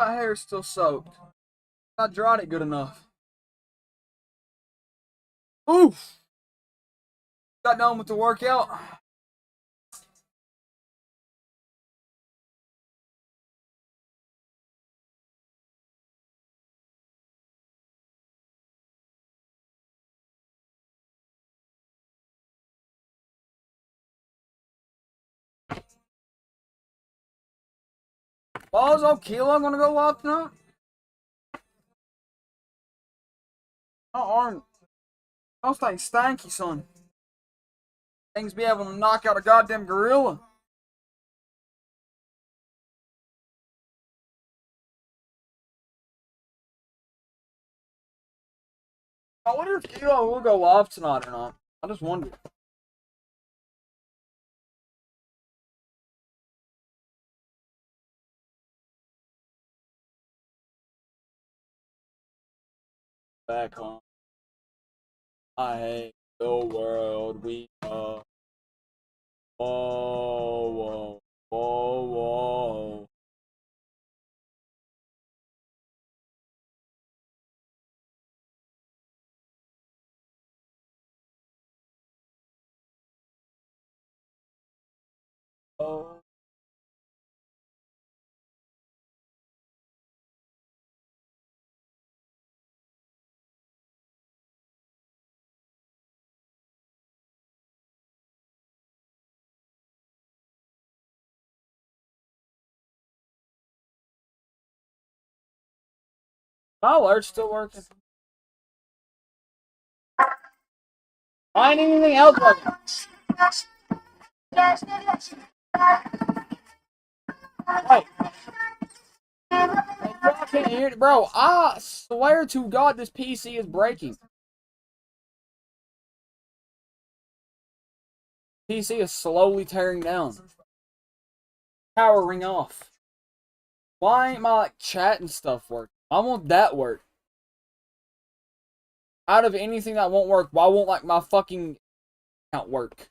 My hair's still soaked. I dried it good enough. Oof! Got done with the workout. Bozo Kilo gonna go live tonight? My arm. Those things stanky, son. Things be able to knock out a goddamn gorilla. I wonder if Kilo will go live tonight or not. I just wonder. Back home. I hate the world we are. Whoa, whoa, whoa, whoa. Oh. My alert's still working. I ain't anything else working. Wait. I can't hear it. Bro, I swear to God this PC is breaking. PC is slowly tearing down. Powering off. Why ain't my chat and stuff work? I want that work. Out of anything that won't work, why won't my fucking account work?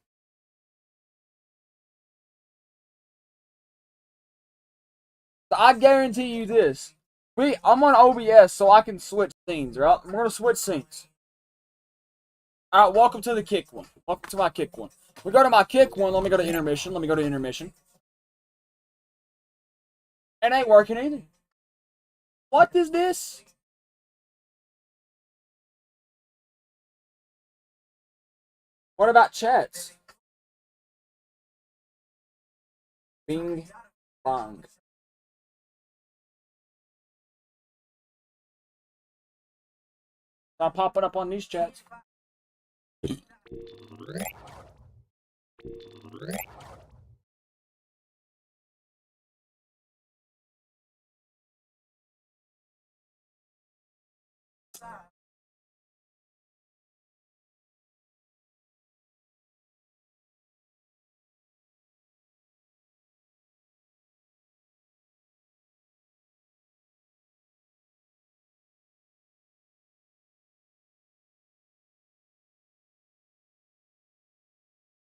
I guarantee you this. I'm on OBS so I can switch scenes, right? I'm gonna switch scenes. Alright, welcome to the kick one. Welcome to my kick one. We go to my kick one, let me go to intermission. It ain't working either. What is this? What about chats? Bing bong. Not popping up on these chats.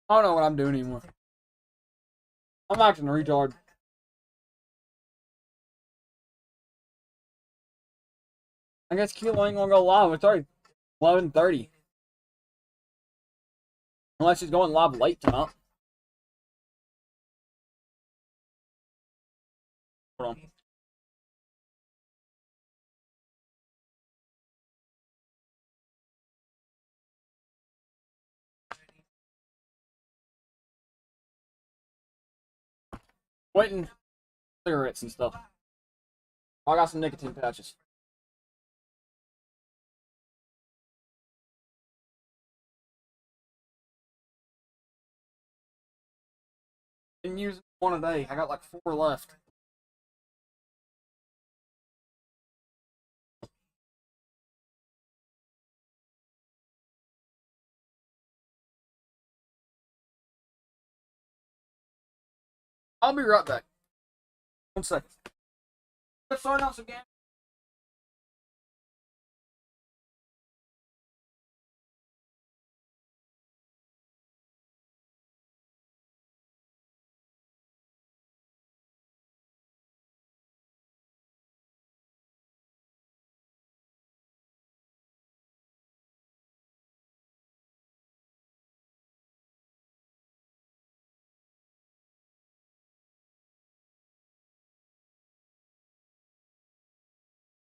I don't know what I'm doing anymore. I'm acting a retard. I guess Kilo ain't gonna go live. It's already 11:30. Unless he's going live late tonight. Hold on. Waiting cigarettes and stuff. I got some nicotine patches. Been using one a day. I got like 4 left. I'll be right back. 1 second. Let's start out again.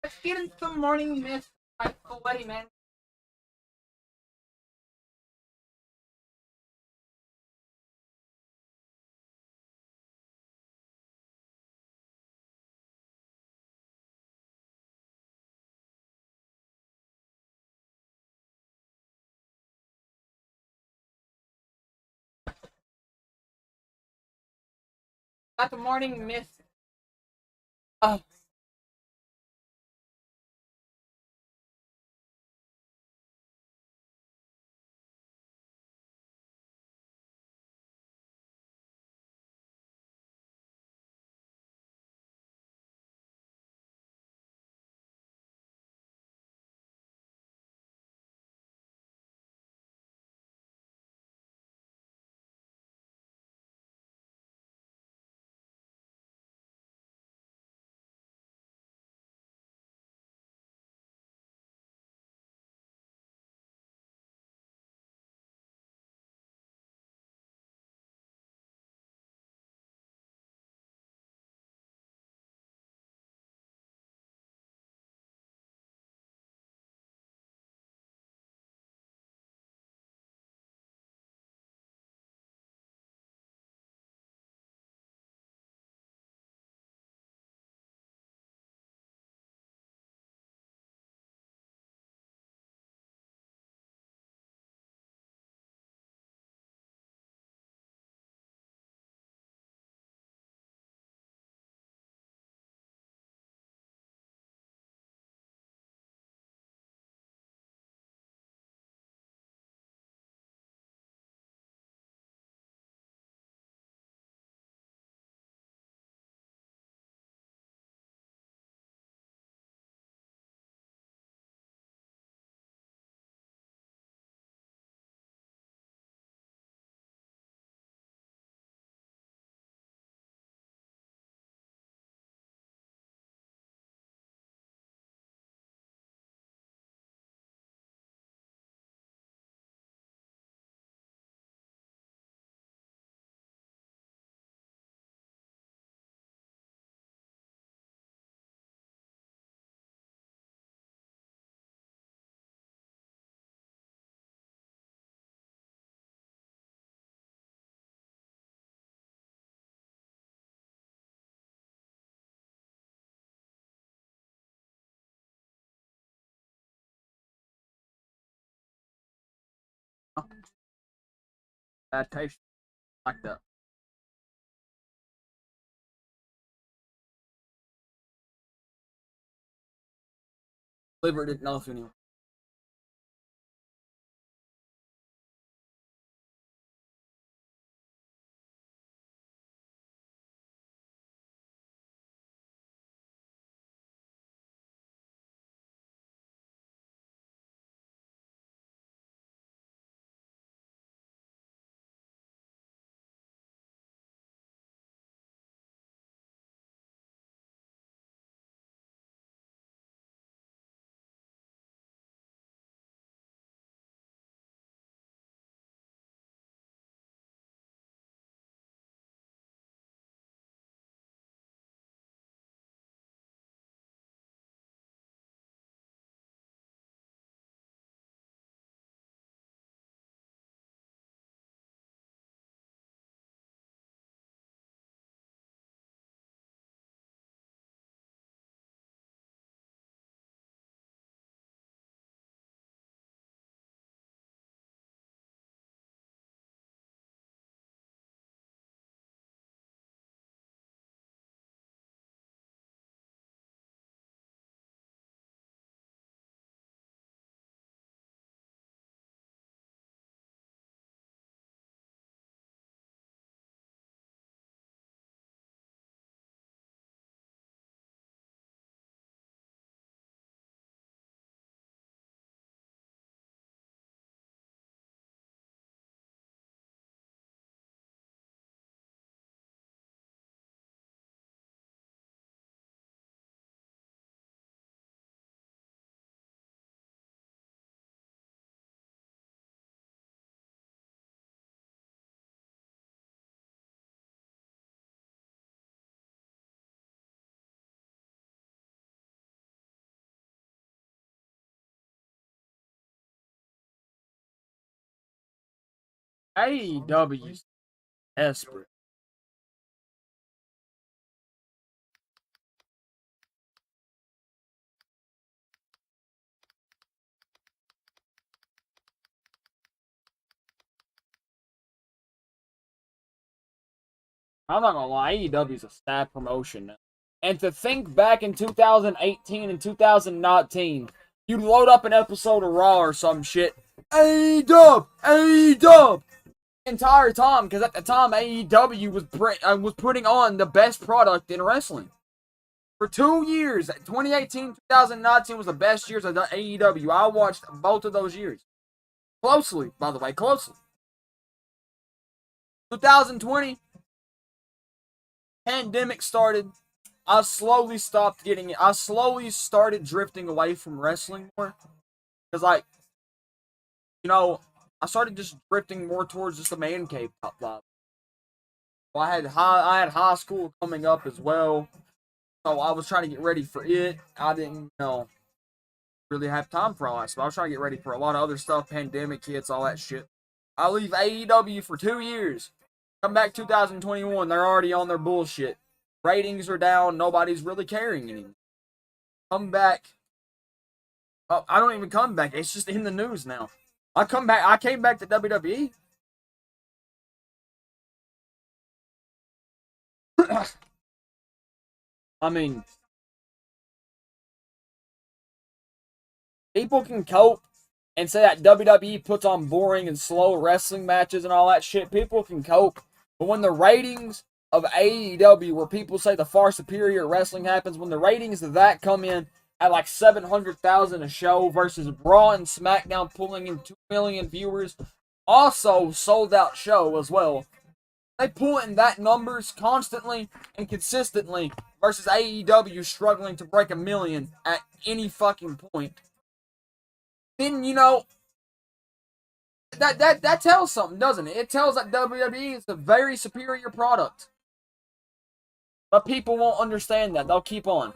Let's get into the morning mist. I'm sweaty, man. Got the morning mist. Oh. Bad taste. Like that. Liver didn't know if anyone. AEW's desperate. I'm not gonna lie, AEW is a sad promotion now. And to think back in 2018 and 2019, you load up an episode of Raw or some shit. AEW, AEW, entire time, because at the time AEW was putting on the best product in wrestling for 2 years. 2018, 2019 was the best years of AEW. I watched both of those years closely, by the way, closely. 2020, pandemic started. I slowly stopped getting it. I slowly started drifting away from wrestling more. Because, like, you know, I started just drifting more towards just the man cave top vibe. Well, I had high school coming up as well. So I was trying to get ready for it. I didn't, really have time for all that stuff. I was trying to get ready for a lot of other stuff, pandemic hits, all that shit. I leave AEW for 2 years. Come back 2021, they're already on their bullshit. Ratings are down, nobody's really caring anymore. Come back. Oh, I don't even come back. It's just in the news now. I came back to WWE. I mean, people can cope and say that WWE puts on boring and slow wrestling matches and all that shit. People can cope. But when the ratings of AEW, where people say the far superior wrestling happens, when the ratings of that come in at like 700,000 a show versus Raw and SmackDown pulling in 2 million viewers, also sold out show as well. They pull in that numbers constantly and consistently versus AEW struggling to break 1 million at any fucking point. Then, that tells something, doesn't it? It tells that WWE is a very superior product. But people won't understand that. They'll keep on.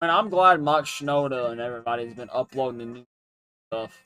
And I'm glad Mike Shinoda and everybody's been uploading the new stuff.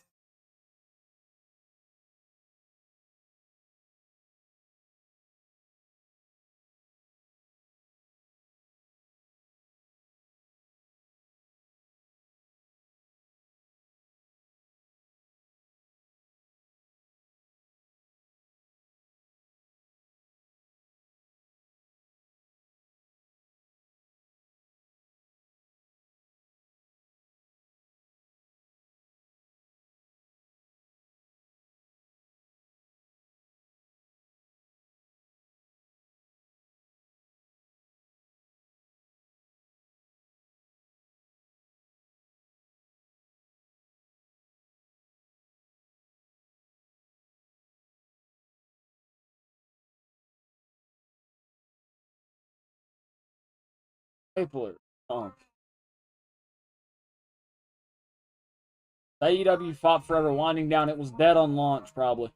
People are AEW fought forever, winding down. It was dead on launch, probably.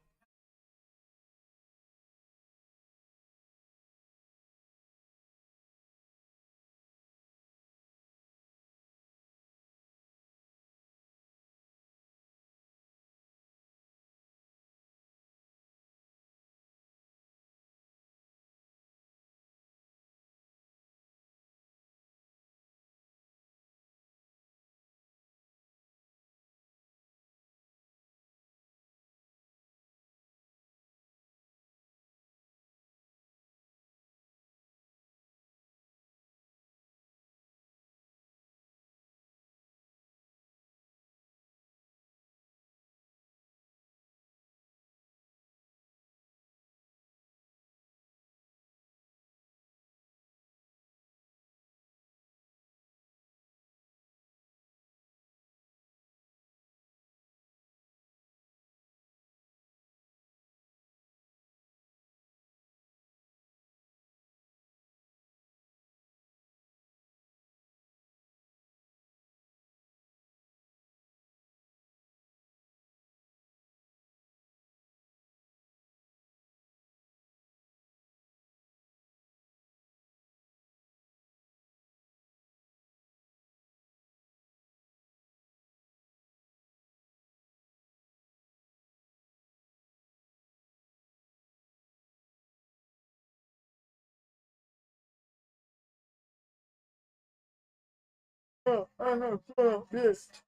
Oh, I have so pissed.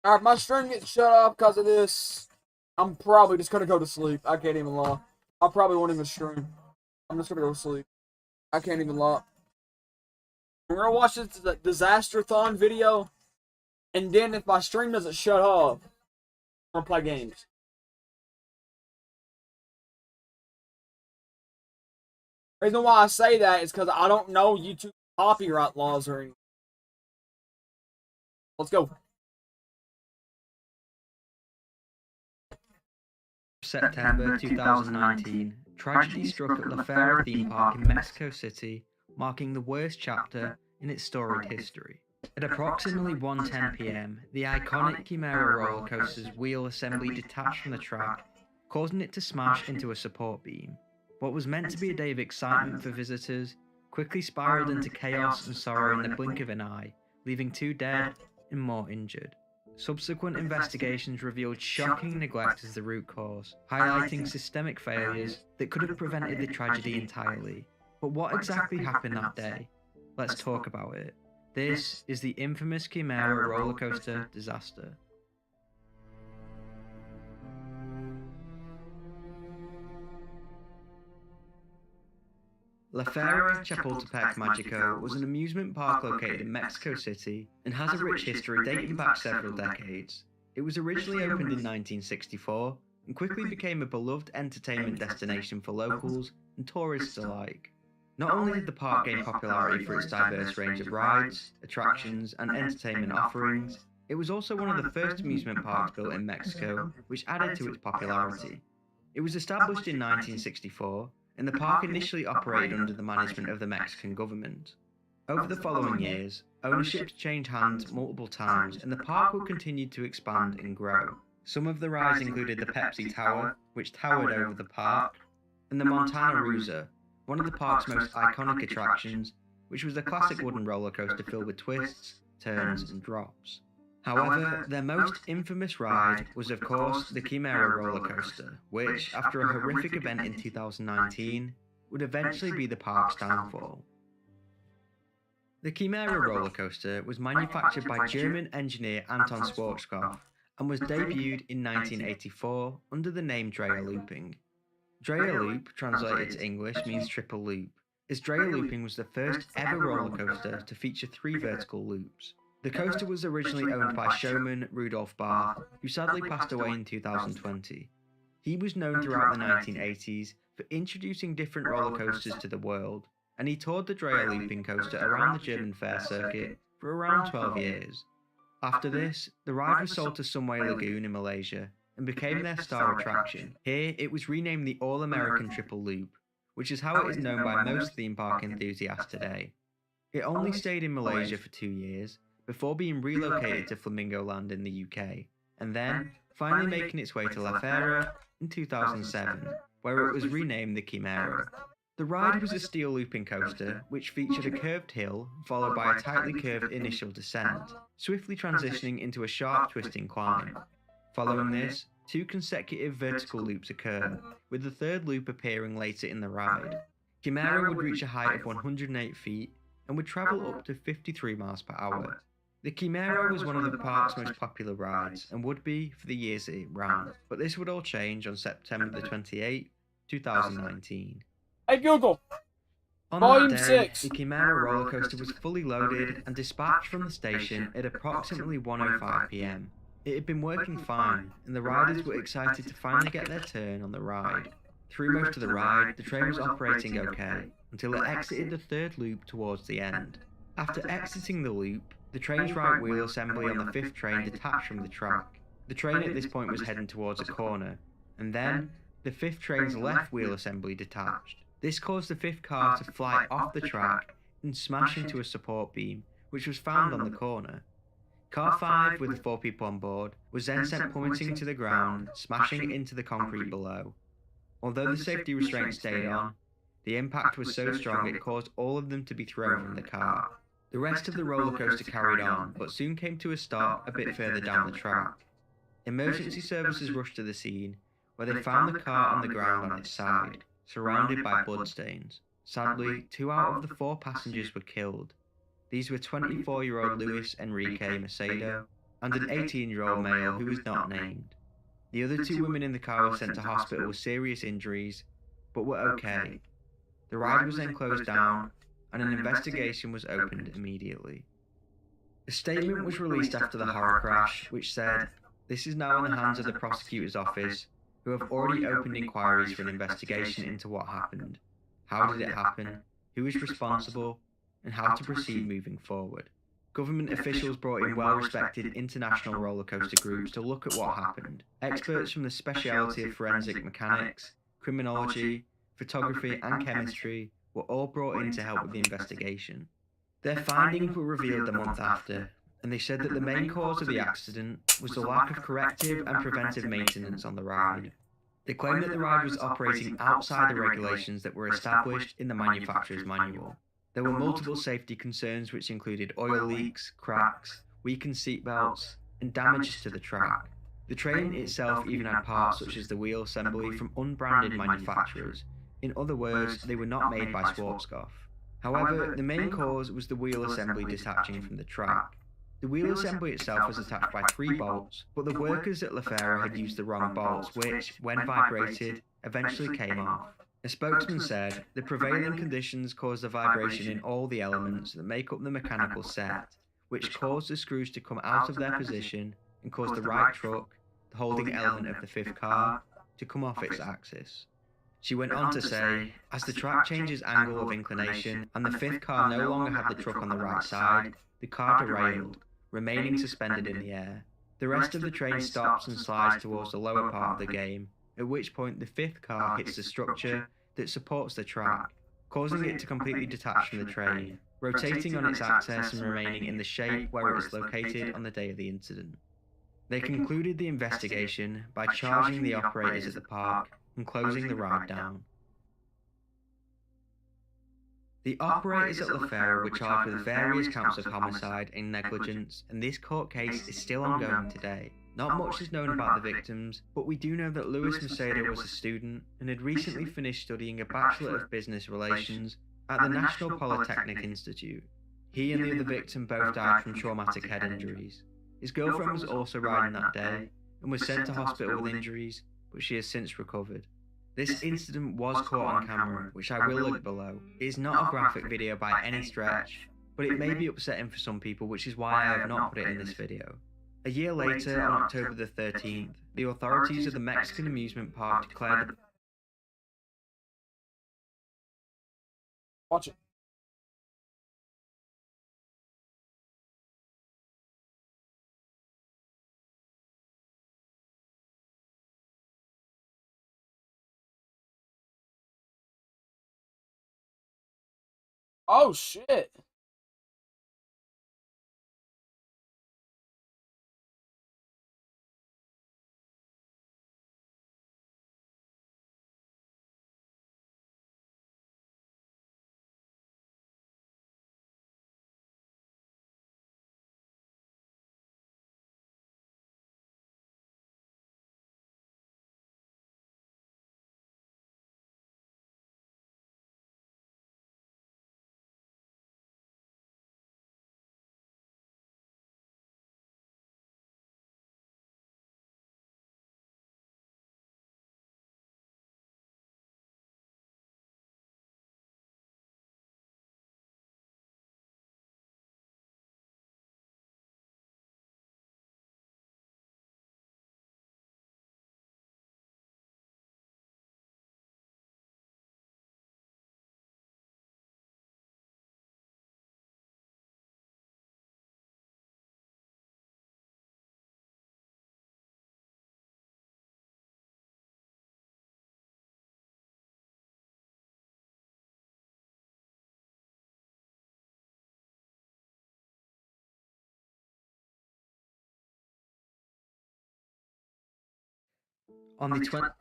Alright, my stream gets shut off because of this. I'm probably just gonna go to sleep. I can't even lie. I probably won't even stream. I'm just gonna go to sleep. I can't even lie. We're gonna watch this Disaster-thon video, and then if my stream doesn't shut off, I'm gonna play games. The reason why I say that is because I don't know YouTube copyright laws or anything. Let's go. September 2019, tragedy struck at La Fera theme park in Mexico City, marking the worst chapter in its storied history. At approximately 1:10 p.m, the iconic Chimera roller coaster's wheel assembly detached from the track, causing it to smash into a support beam. What was meant to be a day of excitement for visitors quickly spiraled into chaos and sorrow in the blink of an eye, leaving 2 dead and more injured. Subsequent investigations revealed shocking neglect as the root cause, highlighting systemic failures that could have prevented the tragedy entirely. But what exactly happened that day? Let's talk about it. This is the infamous Chimera roller coaster disaster. La Fera Chapultepec Magico was an amusement park located in Mexico City and has a rich history dating back several decades. It was originally opened in 1964 and quickly became a beloved entertainment destination for locals and tourists alike. Not only did the park gain popularity for its diverse range of rides, attractions, and entertainment offerings, it was also one of the first amusement parks built in Mexico, which added to its popularity. It was established in 1964, and the park initially operated under the management of the Mexican government. Over the following years, ownerships changed hands multiple times, and the park would continue to expand and grow. Some of the rides included the Pepsi Tower, which towered over the park, and the Montana Rusa, one of the park's most iconic attractions, which was a classic wooden roller coaster filled with twists, turns, and drops. However, their most infamous ride was of course the Chimera roller coaster, which, after a horrific event in 2019, would eventually be the park's downfall. The Chimera roller coaster was manufactured by German engineer Anton Schwarzkopf and was debuted in 1984 under the name Dreher Looping. Dreher Loop, translated to English, means triple loop, as Dreher Looping was the first ever roller coaster to feature 3 vertical loops. The coaster was originally owned by showman Rudolf Barth, who sadly passed away in 2020. He was known throughout the 1980s for introducing different roller coasters to the world, and he toured the Dreher Looping coaster around the German fair circuit for around 12 years. After this, the ride was sold to Sunway Lagoon in Malaysia and became their star attraction. Here, it was renamed the All-American Triple Loop, which is how it is known by most theme park enthusiasts today. It only stayed in Malaysia for 2 years, before being relocated to Flamingo Land in the UK, and then finally making its way to La Fera in 2007, where it was renamed the Chimera. The ride was a steel looping coaster, which featured a curved hill followed by a tightly curved initial descent, swiftly transitioning into a sharp twisting climb. Following this, 2 consecutive vertical loops occur, with the 3rd loop appearing later in the ride. Chimera would reach a height of 108 feet and would travel up to 53 miles per hour. The Chimera was one of the park's most popular rides, and would be for the years that it ran, but this would all change on September the 28th, 2019. Hey Google! On Volume that day, 6. the Chimera roller coaster was fully loaded and dispatched from the station at approximately 1:05 p.m. It had been working fine, and the riders were excited to finally get their turn on the ride. Through most of the ride, the train was operating okay, until it exited the 3rd loop towards the end. After exiting the loop, the train's right wheel assembly on the 5th train detached from the track. The train at this point was heading towards a corner, and then the 5th train's left wheel assembly detached. This caused the 5th car to fly off the track and smash into a support beam, which was found on the corner. Car 5, with the 4 people on board, was then sent plummeting to the ground, smashing into the concrete below. Although the safety restraint stayed on, the impact was so strong it caused all of them to be thrown from the car. The rest of the roller coaster carried on, but soon came to a stop a bit further down the track. Emergency services rushed to the scene, where they found the car on the ground on its side, surrounded by bloodstains. Sadly, 2 out of the 4 passengers were killed. These were 24-year-old Luis Enrique Macedo and an 18-year-old male who was not named. The other 2 women in the car were sent to hospital with serious injuries, but were okay. The ride was then closed down, and an investigation was opened immediately. A statement was released after the horror crash, which said, "This is now in the hands of the prosecutor's office, who have already opened inquiries for an investigation into what happened, how did it happen, who is responsible, and how to proceed moving forward." Government officials brought in well-respected international roller coaster groups to look at what happened. Experts from the specialty of forensic mechanics, criminology, photography, and chemistry were all brought in to help with the investigation. Their findings were revealed a month after, and they said that the main cause of the accident was the lack of corrective and preventive maintenance on the ride. They claimed that the ride was operating outside the regulations that were established in the manufacturer's manual. There were multiple safety concerns which included oil leaks, cracks, weakened seatbelts, and damages to the track. The train itself even had parts such as the wheel assembly from unbranded manufacturers. In other words, they were not made by Schwarzkopf. However, the main cause was the wheel assembly detaching from the track. The wheel assembly itself was attached by 3 bolts, but the workers at LaFera had used the wrong bolts which, when vibrated, eventually came off. A spokesman said, "The prevailing conditions caused the vibration in all the elements that make up the mechanical set, which caused the screws to come out of their position and caused the right truck, the holding element of the 5th car, to come off its axis." She went on to say, "As the track changes angle of inclination and the 5th car no longer had the truck on the right side, the car derailed, remaining suspended in the air. The rest of the train stops and slides towards the lower part of the game, at which point the 5th car hits the structure that supports the track, causing it to completely detach from the train, rotating on its axis and remaining in the shape where it was located on the day of the incident." They concluded the investigation by charging the operators at the park and closing the ride down. The operators at LaFera were charged with various counts of homicide and negligence, and this court case is still ongoing today. Not much is known about the victims, but we do know that Luis Macedo was a student and had recently finished studying a Bachelor of Business Relations at the National Polytechnic Institute. He and the other victim both died from traumatic head injuries. His girlfriend was also riding that day and was sent to hospital with injuries, but she has since recovered. This incident was caught on camera, which I will link below. It is not a graphic video by any stretch, but it may be upsetting for some people, which is why I have not put it in this video. A year later, on October the 13th, the authorities of the Mexican amusement park declared the... Watch it. Oh shit. On the 20th...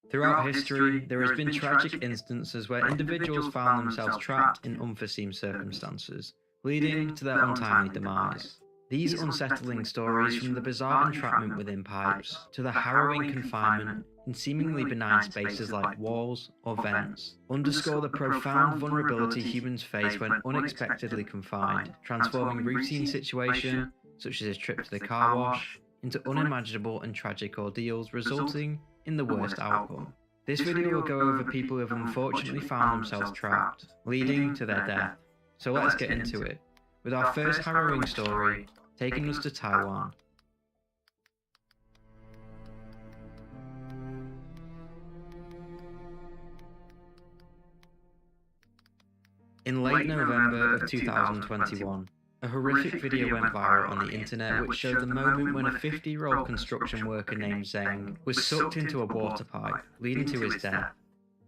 Throughout history, there has been tragic instances where individuals found themselves trapped in unforeseen circumstances, leading to their untimely demise. These unsettling stories, from the bizarre entrapment within pipes to the harrowing confinement in seemingly benign spaces like walls or vents, underscore the profound vulnerability humans face when unexpectedly confined, transforming routine situations, such as a trip to the car wash, into unimaginable and tragic ordeals, resulting in the worst outcome. This video will go over people who have unfortunately found themselves trapped, leading to their death. So let's get into it, with our first harrowing story taking us to Taiwan. In late November of 2021, a horrific video went viral on the internet which showed the moment when a 50-year-old construction worker named Zeng was sucked into a water pipe, leading to his death.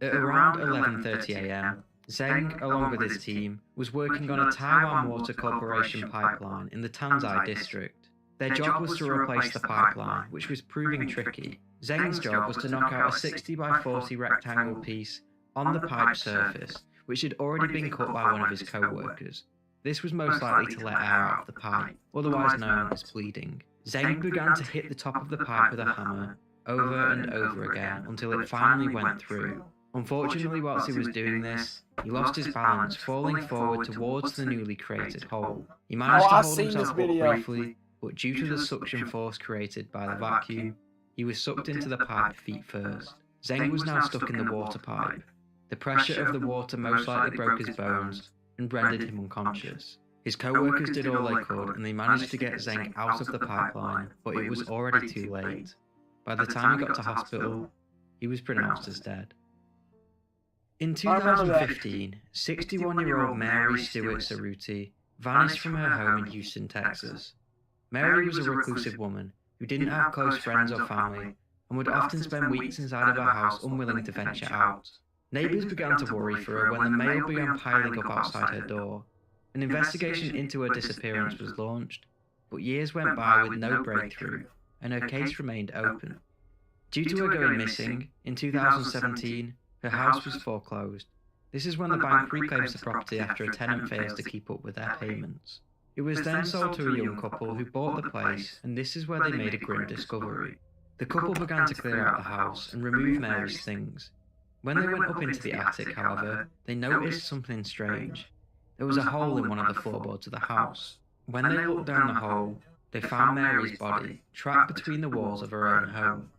At around 11:30 AM, Zeng, along with his team, was working on a Taiwan Water Corporation pipeline in the Tansai district. Their job was to replace the pipeline, which was proving tricky. Zeng's job was to knock out a 60 by 40 rectangle piece on the pipe surface, which had already been cut by one of his co-workers. This was most likely to let air out of the pipe, otherwise known as bleeding. Zeng began to hit the top of the pipe with a hammer, over and over again, until it finally went through. Unfortunately, whilst he was doing this, he lost his balance, falling forward towards the newly created hole. He managed to hold himself up briefly, but due to the suction force created by the vacuum, he was sucked into the pipe feet first. Zeng was now stuck in the water pipe. The pressure of the water most likely broke his bones and rendered him unconscious. His co-workers did all they could, and they managed to get Zeng out of the pipeline, but it was already too late. By the time he got to hospital, he was pronounced as dead. In 2015, 61-year-old Mary Stewart Cerruti vanished from her home in Houston, Texas. Mary was a reclusive woman who didn't have close friends or family and would often spend weeks inside of her house unwilling to venture out. Neighbours began to worry for her when the mail began piling up outside her door. An investigation into her disappearance was launched, but years went by with no breakthrough, and her case remained open. Due to her going missing, in 2017, her house was foreclosed. This is when the bank reclaims the property after a tenant fails to keep up with their payments. It was then sold to a young couple who bought the place, and this is where they made a grim discovery. The couple began to clear out the house and remove Mary's things. When they went up into the attic, however, they noticed something strange. There was a hole in one of the floorboards of the house. When they looked down the hole, they found Mary's body trapped between the walls of her own home.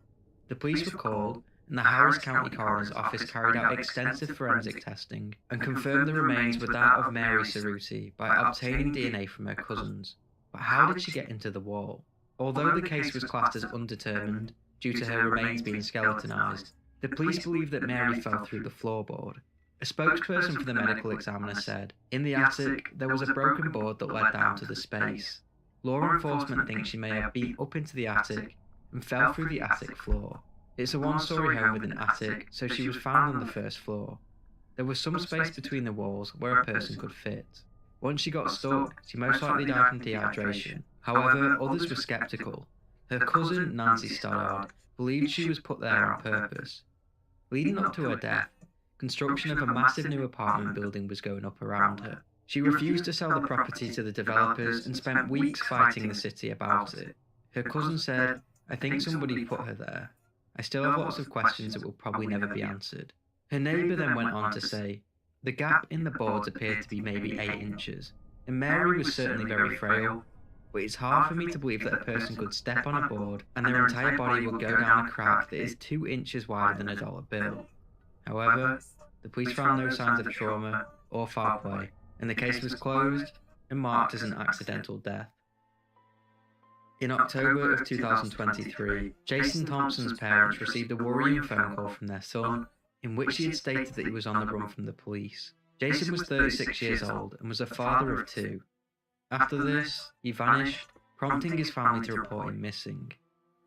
The police were called, and the Harris County Coroner's Office carried out extensive forensic testing and confirmed the remains were that of Mary Cerruti by obtaining DNA from her cousins. But how did she get into the wall? Although the case was classed as undetermined due to her remains being skeletonized, the police believe that Mary fell through the floorboard. A spokesperson for the medical examiner said, "In the attic, there was a broken board that led down to the space. Law enforcement thinks she may have been up into the attic and fell through the attic floor. It's a one-story home with an attic, so she was found on the first floor. There was some space between the walls where a person could fit. Once she got stuck, she most likely died from dehydration. However, others were skeptical. Her cousin, Nancy Stoddard, believed she was put there on purpose. Leading up to her death, construction of a massive new apartment building was going up around her. She refused to sell the property to the developers and spent weeks fighting the city about it. Her cousin said, "I think somebody put her there. I still have lots of questions that will probably never be answered." Her neighbour then went on to say, "The gap in the boards appeared to be maybe 8 inches, and Mary was certainly very frail, but it's hard for me to believe that a person could step on a board and their entire body would go down a crack that is 2 inches wider than a dollar bill." However, the police found no signs of trauma or foul play, and the case was closed and marked as an accidental death. In October of 2023, Jason Thompson's parents received a worrying phone call from their son, in which he had stated that he was on the run from the police. Jason was 36 years old and was a father of 2. After this, he vanished, prompting his family to report him missing.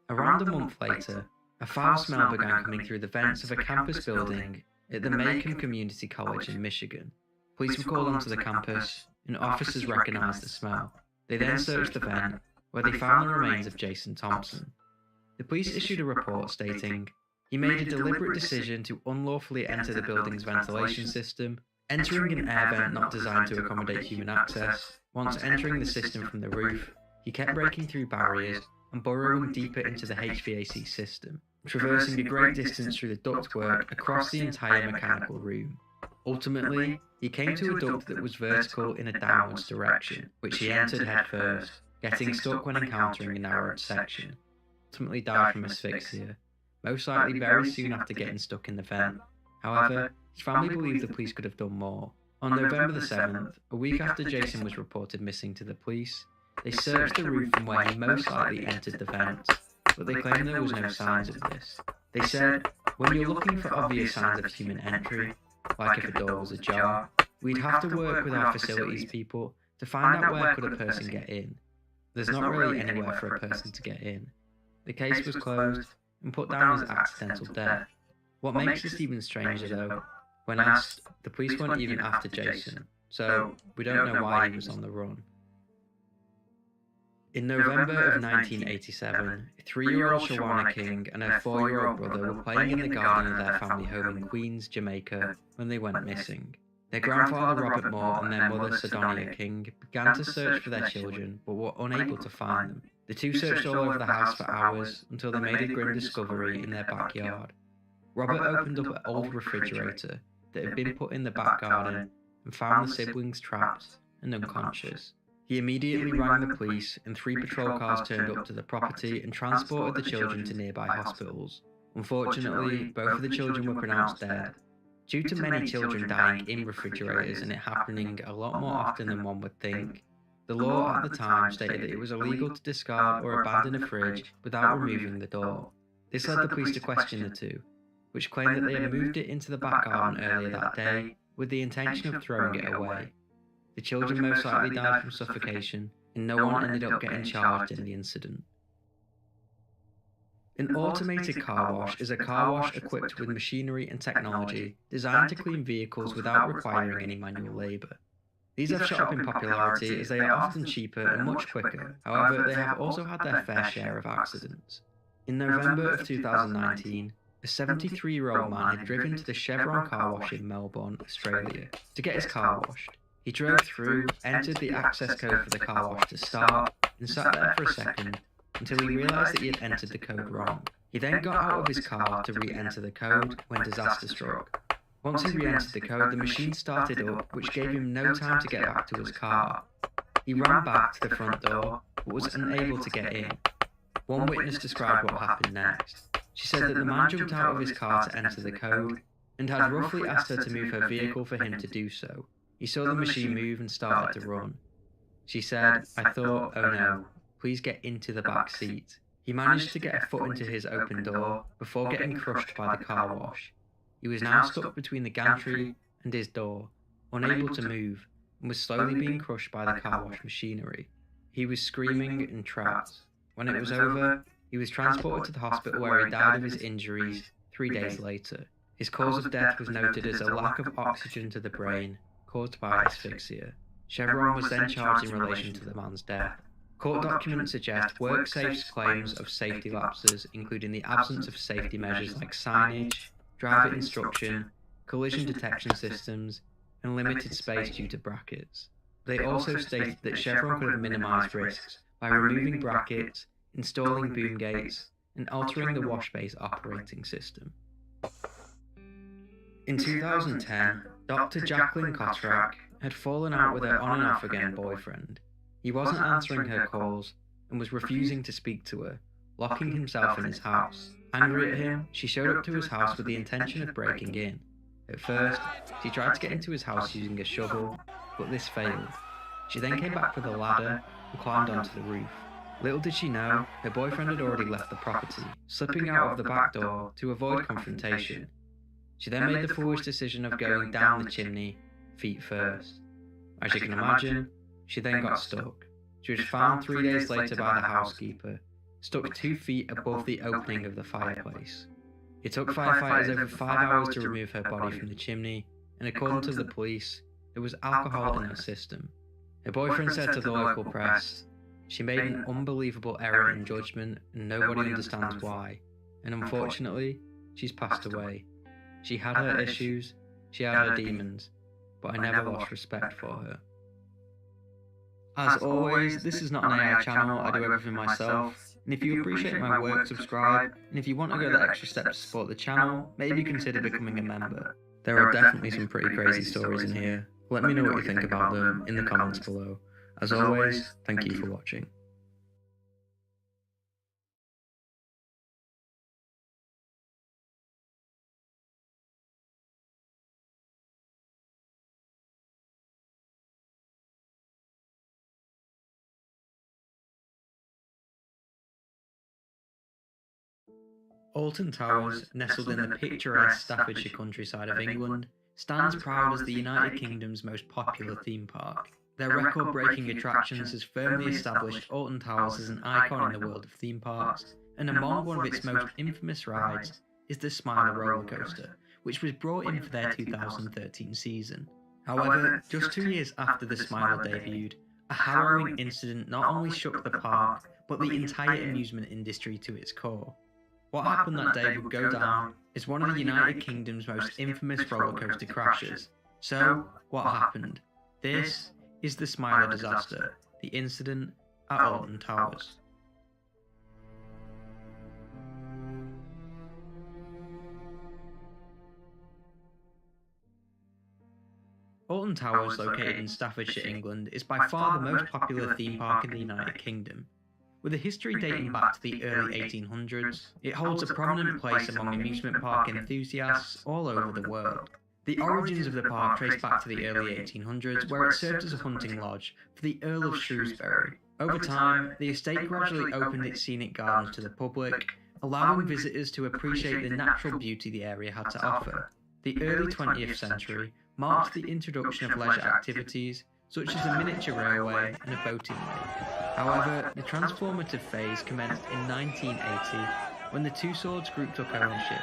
Around a month later, a foul smell began coming through the vents of a campus building at the Macon Community College in Michigan. Police were called onto the campus, and officers recognized the smell. They then searched the vent, where they found the remains of Jason Thompson. The police issued a report stating, He made a deliberate decision to unlawfully enter the building's ventilation system, entering an air vent not designed to accommodate human access. Once entering the system from the roof, he kept breaking through barriers and burrowing deeper into the HVAC system, traversing a great distance through the ductwork across the entire mechanical room. Ultimately, he came to a duct that was vertical in a downwards direction, which he entered headfirst, getting stuck when encountering a narrowed section. Ultimately died from asphyxia, most likely very soon after getting stuck in the vent. However, his family believed the police could have done more. On November the 7th, a week after Jason was reported missing to the police, they searched the roof from where he most likely entered the vents, but they claimed there was no signs of this. They said, when you're looking for obvious signs of human entry, like if a door was ajar, we'd have to work with our facilities people to find out where could a person get in. There's not really anywhere for a person to get in. The case was closed and put down as accidental death. What makes this even stranger though, when asked, the police weren't even after Jason, so we don't know why he was on the run. In November of 1987, 3-year-old Shawana King and her 4-year-old brother were playing in the garden of their family home in Queens, Jamaica, when they went missing. Their grandfather Robert Moore and their mother Sidonia King began to search for their children but were unable to find them. The two searched all over the house for hours until they made a grim discovery in their backyard. Robert opened up an old refrigerator that had been put in the back garden and found the siblings trapped and unconscious. He immediately rang the police and 3 patrol cars turned up to the property and transported the children to nearby hospitals. Unfortunately, both of the children were pronounced dead, due to many children dying in refrigerators and it happening a lot more often than one would think. The law at the time stated that it was illegal to discard or abandon a fridge without removing the door. This led the police to question the two, which claimed that they had moved it into the back garden earlier that day with the intention of throwing it away. The children most likely died from suffocation, and no one ended up getting charged in the incident. An automated car wash is a car wash equipped with machinery and technology designed to clean vehicles without requiring any manual labour. These have shot up in popularity as they are often cheaper and much quicker, however they have also had their fair share of accidents. In November of 2019, a 73-year-old man had driven to the Chevron car wash in Melbourne, Australia, to get his car washed. He drove through, entered the access code for the car wash to start, and sat there for a second until he realised that he had entered the code wrong. He then got out of his car to re-enter the code when disaster struck. Once he re-entered the code, the machine started up, which gave him no time to get back to his car. He ran back to the front door, but was unable to get in. One witness described what happened next. She said that the man jumped out of his car to enter the code, and had roughly asked her to move her vehicle for him to do so. He saw the machine move and started to run. She said, "I thought, oh no, please get into the back seat." He managed to get a foot into his open door before getting crushed by the car wash. He was now stuck between the gantry and his door, unable to move, and was slowly being crushed by the car wash machinery. He was screaming and trapped. When it was over, he was transported to the hospital where he died of his injuries 3 days later. His cause of death was noted as a lack of oxygen to the brain, caused by asphyxia. Chevron was then charged in relation to the man's death. Court documents suggest WorkSafe's claims of safety lapses, including the absence of safety measures like signage, driver instruction, collision detection systems, and limited space due to brackets. They also stated that Chevron could have minimised risks by removing brackets, installing boom gates, and altering the wash bay's operating system. In 2010, Dr. Jacqueline Kottrak had fallen out with her on and off again boyfriend. He wasn't answering her calls and was refusing to speak to her, locking himself in his house. Angry at him, she showed up to his house with the intention of breaking in. At first, she tried to get into his house using a shovel, but this failed. She then came back with a ladder and climbed onto the roof. Little did she know, her boyfriend had already left the property, slipping out of the back door to avoid confrontation. She then made the foolish decision of going down the chimney, feet first. As you can imagine, she then got stuck. She was found 3 days later by the housekeeper, stuck 2 feet above the opening of the fireplace. It took firefighters over 5 hours to remove her body from the chimney, and according to the police, there was alcohol in her system. Her boyfriend said to the local press, "She made an unbelievable error in judgment and nobody understands why, and unfortunately, She's passed away. She had her issues, she had her demons, but I never lost respect for her. As always, this is not an AI channel, I do everything myself, and if you appreciate my work, subscribe, and if you want to go the extra step to support the channel, maybe consider becoming a member. There are definitely some pretty crazy stories in here. Let me know what you think about them in the comments below. As always, thank you for watching. Alton Towers, nestled in the picturesque Staffordshire countryside of England, stands proud as the United Kingdom's most popular theme park. Their record-breaking attractions has firmly established Alton Towers as an icon in the world of theme parks, and among one of its most infamous rides is the Smiler roller coaster, which was brought in for their 2013 season. However, just 2 years after the Smiler debuted, a harrowing incident not only shook the park, but the entire amusement industry to its core. What happened that day would go down as one of the United Kingdom's most infamous roller coaster crashes. So, what happened? This is the Smiler disaster, the incident at Alton Towers. Alton Towers, located in Staffordshire, England, is by far the most popular theme park in the United Kingdom. With a history dating back to the early 1800s, it holds a prominent place among amusement park enthusiasts all over the world. The origins of the park trace back to the early 1800s, where it served as a hunting lodge for the Earl of Shrewsbury. Over time, the estate gradually opened its scenic gardens to the public, allowing visitors to appreciate the natural beauty the area had to offer. The early 20th century marked the introduction of leisure activities, such as a miniature railway and a boating lake. However, the transformative phase commenced in 1980 when the Two Swords Group took ownership,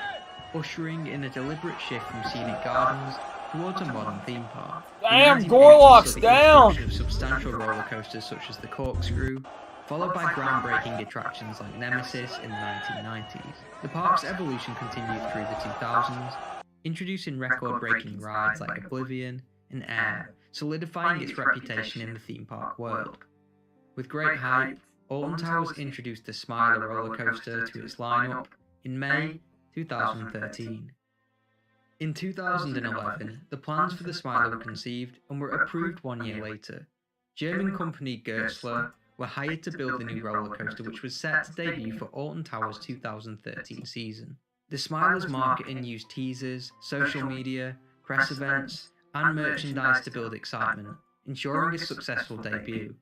ushering in a deliberate shift from scenic gardens towards a modern theme park. Damn, Gorlock's down! Of substantial roller coasters such as the Corkscrew, followed by groundbreaking attractions like Nemesis in the 1990s. The park's evolution continued through the 2000s, introducing record-breaking rides like Oblivion and Air, solidifying its reputation in the theme park world. With great hype, Alton Towers introduced the Smiler roller coaster to its lineup in May 2013. In 2011, the plans for the Smiler were conceived and were approved 1 year later. German company Gersler were hired to build the new roller coaster, which was set to debut for Alton Towers' 2013 season. The Smiler's marketing used teasers, social media, press events, and merchandise to build excitement, ensuring a successful debut.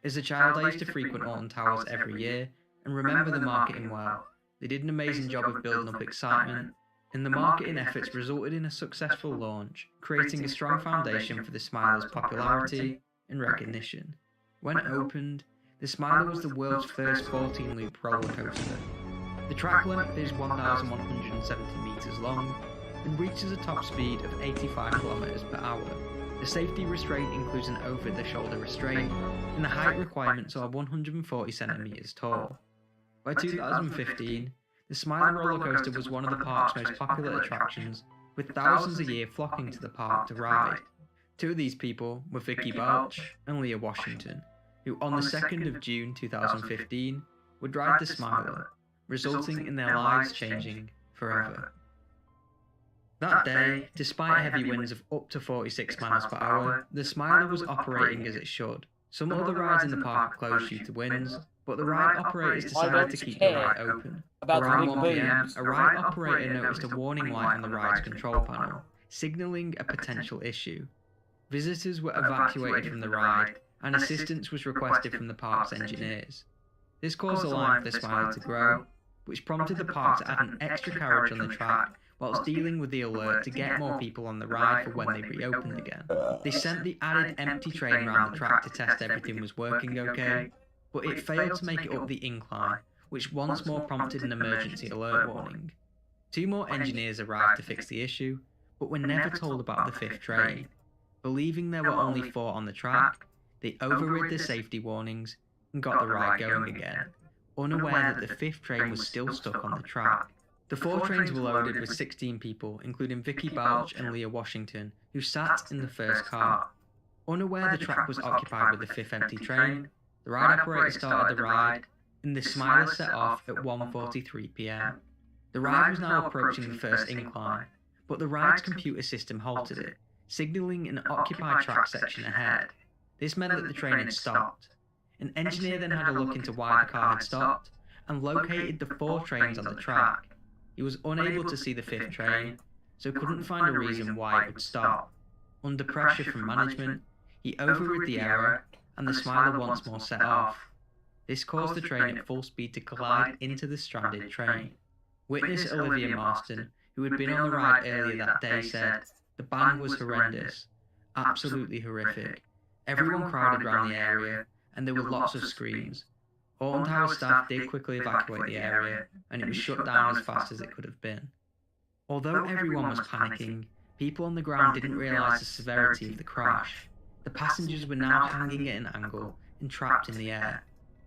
As a child, I used to frequent Alton Towers every year and remember the marketing well. They did an amazing job of building up excitement, and the marketing efforts resulted in a successful launch, creating a strong foundation for the Smiler's popularity and recognition. When opened, the Smiler was the world's first 14-loop roller coaster. The track length is 1,170 meters long and reaches a top speed of 85 kilometers per hour. The safety restraint includes an over-the-shoulder restraint, and the height requirements are 140 centimeters tall. By 2015, the Smiler roller coaster was one of the park's most popular attractions, with thousands a year flocking to the park to ride. Two of these people were Vicky Balch and Leah Washington, who on the 2nd of June 2015 would ride the Smiler, resulting in their lives changing forever. That day, despite heavy winds of up to 46 miles per hour, the Smiler was operating as it should. Some other rides in the park closed due to winds, but the ride operators decided to keep the ride open. Around 1 PM, a ride operator noticed a warning light on the ride's control panel, signalling a potential issue. Visitors were evacuated from the ride, and assistance was requested from the park's engineers. This caused the line for the Smiler to grow, which prompted the park to add an extra carriage on the track whilst dealing with the alert to get more people on the ride for when they reopened again. They sent the added empty train around the track to test everything was working okay, but it failed to make it up the incline, which once more prompted an emergency alert warning. 2 more engineers arrived to fix the issue, but were never told about the 5th train. Believing there were only 4 on the track, they overrid the safety warnings and got the ride going again, unaware that the 5th train was still stuck on the track. The 4 trains were loaded with 16 people, including Vicky Balch and Leah Washington, who sat in the first car. Unaware the track was occupied with the 5th empty train, the ride operator started the ride, and the Smiler set off at 1:43 p.m. The ride was now approaching the first incline, but the ride's computer system halted it, signalling an occupied track section ahead. This meant that the train had stopped. An engineer then had a look into why the car had stopped, and located the 4 trains on the track. He was unable to see the 5th train, so couldn't find a reason why it would stop. Under pressure from management, he overrid the error, and the Smiler once more set off. This caused the train at full speed to collide into the stranded train. Witness Olivia Marston, who had been on the ride earlier that day, said, "The bang was horrendous, absolutely horrific. Everyone crowded around the area, and there were lots of screams. Alton Tower staff did quickly evacuate the area, and it was shut down as fast as it could have been." Although everyone was panicking, people on the ground didn't realise the severity of the crash. The passengers were now hanging at an angle and trapped in the air.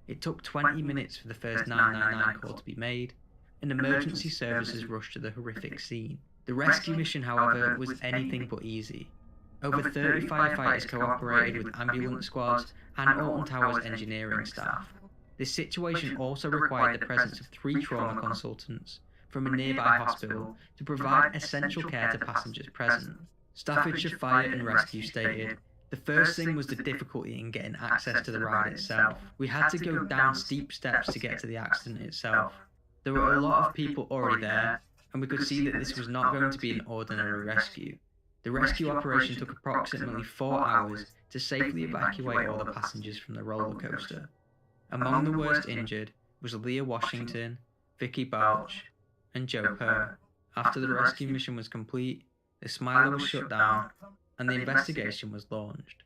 It took 20 minutes for the first 999 call to be made, and emergency services rushed to the horrific scene. The rescue mission, however, was anything but easy. Over 30 firefighters cooperated with ambulance squads and Alton Tower's engineering staff. This situation also required the presence of 3 trauma consultants from a nearby hospital to provide essential care to passengers present. Staffordshire Fire and Rescue stated, "The first thing was the difficulty in getting access to the ride itself. We had to go down steep steps to get to the accident itself. There were a lot of people already there, and we could see that this was not going to be an ordinary rescue. The rescue operation took approximately 4 hours to safely evacuate all the passengers from the roller coaster." Among the worst injured was Leah Washington, Vicky Balch, and Joe Purr. After the rescue mission was complete, the Smiler was shut down, and the investigation was launched.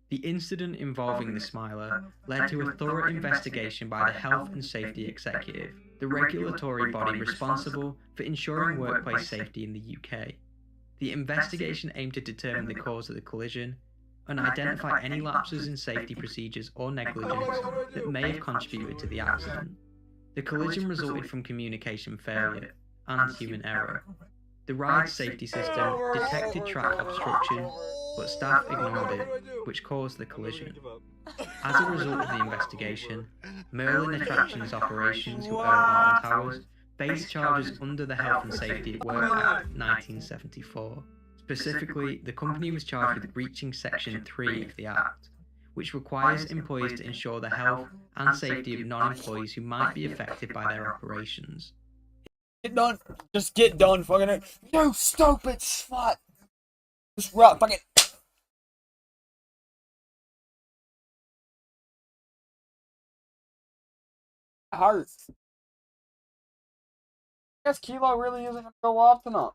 The incident involving the Smiler led to a thorough investigation by the Health and Safety Executive, the regulatory body responsible for ensuring workplace safety in the UK. The investigation aimed to determine the cause of the collision and identify any lapses in safety procedures or negligence that may have contributed to the accident. The collision resulted from communication failure and human error. The ride's safety system detected track obstruction, but staff ignored it, which caused the collision. As a result of the investigation, Merlin Attractions Operations, who own Alton Towers, faced charges under the Health and Safety at Work Act 1974. Specifically, the company was charged with breaching Section 3 of the Act, which requires employees to ensure the health and safety of non-employees who might be affected by their operations. Get done. Just get done, fucking it. You stupid slut. Just rock, fucking. It hurts. I guess Kilo really isn't gonna go off tonight.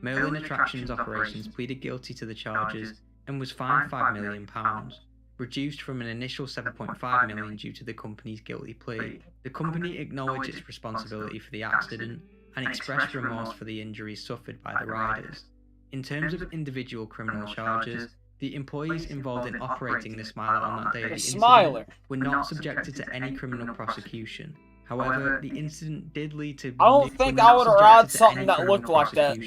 Merlin Attractions Operations pleaded guilty to the charges and was fined £5 million, reduced from an initial $7.5 million due to the company's guilty plea. The company acknowledged its responsibility for the accident and expressed remorse for the injuries suffered by the riders. In terms of individual criminal charges, the employees involved in operating the Smiler on that day of the incident were not subjected to any criminal prosecution. However, the incident did lead to... I don't think I would ride something that looked like that.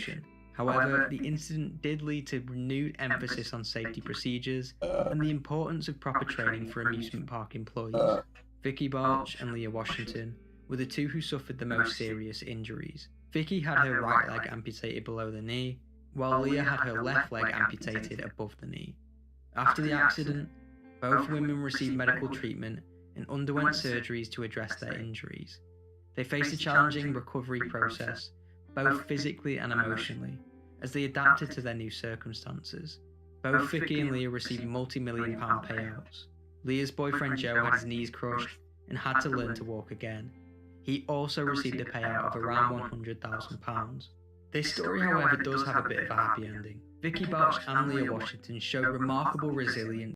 However, the incident did lead to renewed emphasis on safety procedures and the importance of proper training for amusement park employees. Vicky Balch and Leah Washington were the two who suffered the most serious injuries. Vicky had her right leg amputated below the knee, while Leah had her left leg amputated above the knee. After the accident, both women received medical treatment and underwent surgeries to address their injuries. They faced a challenging recovery process, both physically and emotionally, as they adapted to their new circumstances. Both Vicky and Leah received multi-million-pound payouts. Leah's boyfriend Joe had his knees crushed and had to learn to walk again. He also received a payout of around £100,000. This story, however, does have a bit of a happy ending. Vicky Balch and Leah Washington showed remarkable resilience.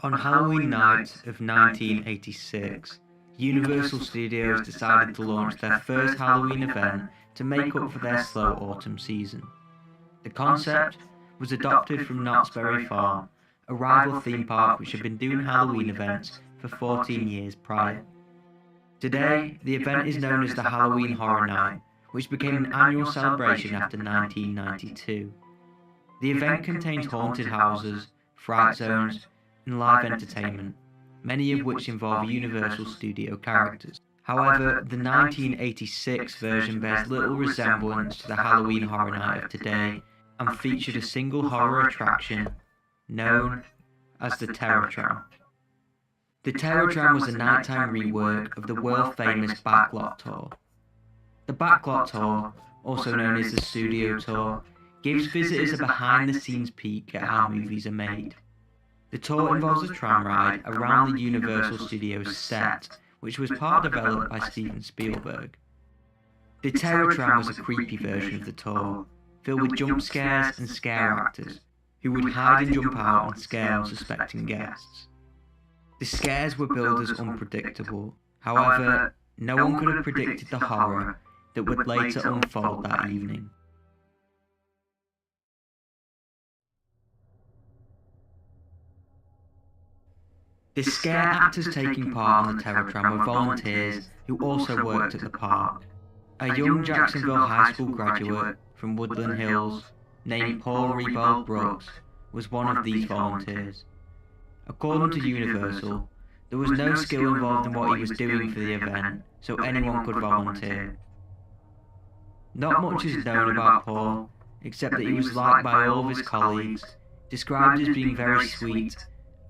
On Halloween night of 1986, Universal Studios decided to launch their first Halloween event to make up for their slow autumn season. The concept was adopted from Knott's Berry Farm, a rival theme park which had been doing Halloween events for 14 years prior. Today, the event is known as the Halloween Horror Night, which became an annual celebration after 1992. The event contains haunted houses, fright zones, and live entertainment, many of which involve Universal Studio characters. However, the 1986 version bears little resemblance to the Halloween Horror Night of today and featured a single horror attraction known as the Terror Tram. The Terror Tram was a nighttime rework of the world-famous Backlot Tour. The Backlot Tour, also known as the Studio Tour, gives visitors a behind-the-scenes peek at how movies are made. The tour involves a tram ride around the Universal Studios set, which was part developed by Steven Spielberg. The Terror Tram was a creepy version of the tour, filled with jump scares and scare actors, who would hide and jump out and scare unsuspecting guests. The scares were billed as unpredictable, however, no one could have predicted the horror that would later unfold that evening. The scare actors taking part on the Terror Tram were volunteers who also worked at the park. A young Jacksonville High School graduate from Woodland Hills, named Paul Rebel Brooks, was one of these volunteers. According to Universal, there was no skill involved in what he was doing for the event, so anyone could volunteer. Not much is known about Paul, except that he was liked by all of his colleagues, described as being very sweet,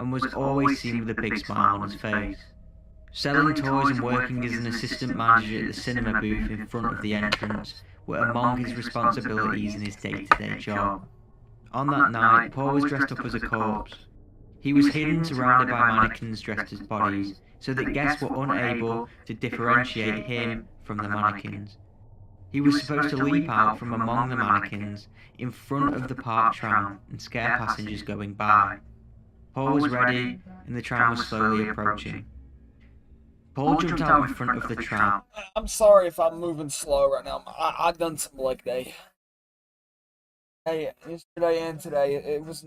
and was always seen with a big smile on his face. Selling toys and working as an assistant manager at the cinema booth in front of the entrance were among his responsibilities in his day-to-day job. On that night, Paul was dressed up as a corpse. He was hidden surrounded by mannequins dressed as bodies, so that guests were unable to differentiate him from the mannequins. He was supposed to leap out from among the mannequins in front of the park tram and scare passengers going by. Paul was ready, and the tram was slowly approaching. Paul jumped out in front of the tram. I'm sorry if I'm moving slow right now. I done some leg day. Hey, yesterday and today, it was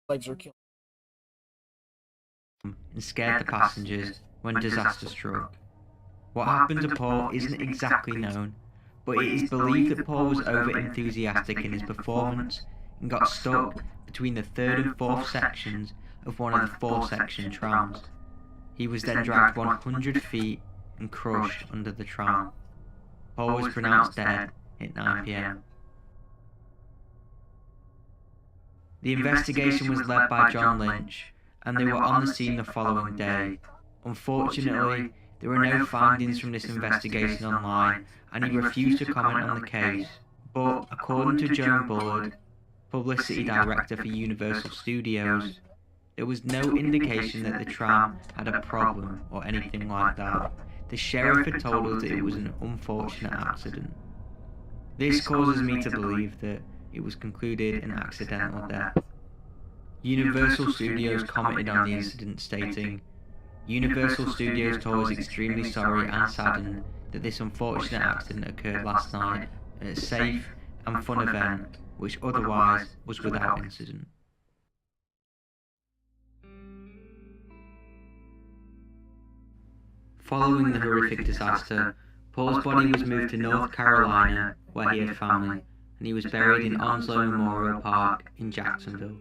Legs are killing. And scared the passengers when disaster struck. What happened to Paul isn't exactly known, but it is believed that Paul was over-enthusiastic in his performance and got stuck between the third and fourth sections of one of the four-section trams. He was then dragged 100 feet and crushed under the tram. Paul was pronounced dead at 9 p.m. The investigation was led by John Lynch, and they were on the scene the following day. Unfortunately, there were no findings from this investigation online, and he refused to comment on the case. But according to Joan Bullard, publicity director for Universal Studios, there was no indication that the tram had a problem or anything like that. The sheriff had told us that it was an unfortunate accident. This causes me to believe that it was concluded an accidental death. Universal Studios commented on the incident, stating, "Universal Studios told us extremely sorry and saddened that this unfortunate accident occurred last night at a safe and fun event which otherwise was without incident." Following the horrific disaster, Paul's body was moved to North Carolina, where he had family, and he was buried in Onslow Memorial Park in Jacksonville.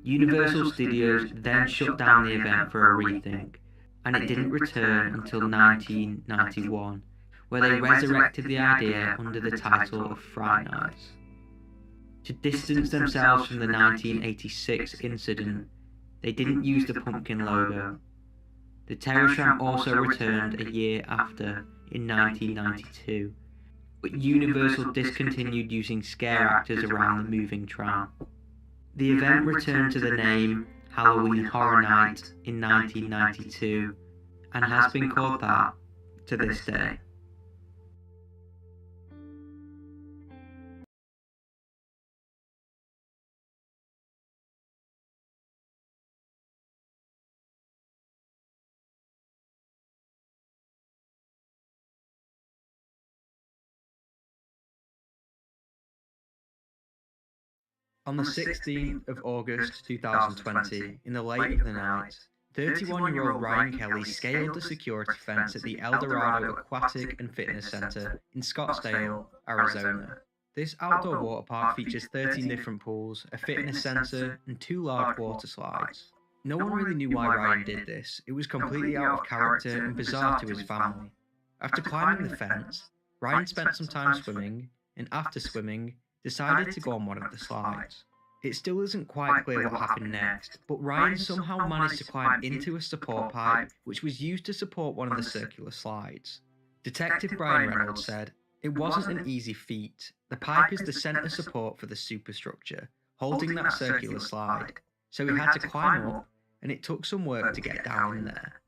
Universal Studios then shut down the event for a rethink, and it didn't return until 1991, where they resurrected the idea under the title of Fright Nights. To distance themselves from the 1986 incident, they didn't use the pumpkin logo. The Terror Tram also returned a year after, in 1992, but Universal discontinued using scare actors around the moving tram. The event returned to the name Halloween Horror Night in 1992, and has been called that to this day. On the 16th of August 2020, in the late of the night, 31-year-old Ryan Kelly scaled the security fence at the El Dorado Aquatic and Fitness Center in Scottsdale, Arizona. This outdoor water park features 13 different pools, a fitness center, and 2 large water slides. No one really knew why Ryan did this. It was completely out of character and bizarre to his family. After climbing the fence, Ryan spent some time swimming, and after swimming, decided to go on one of the slides. It still isn't quite clear what happened next, but Ryan somehow managed to climb into a support pipe which was used to support one of the circular slides. Detective Brian Reynolds said, "It wasn't an easy feat. The pipe is the center support for the superstructure, holding that circular slide, so he had to climb up, and it took some work to get down in there."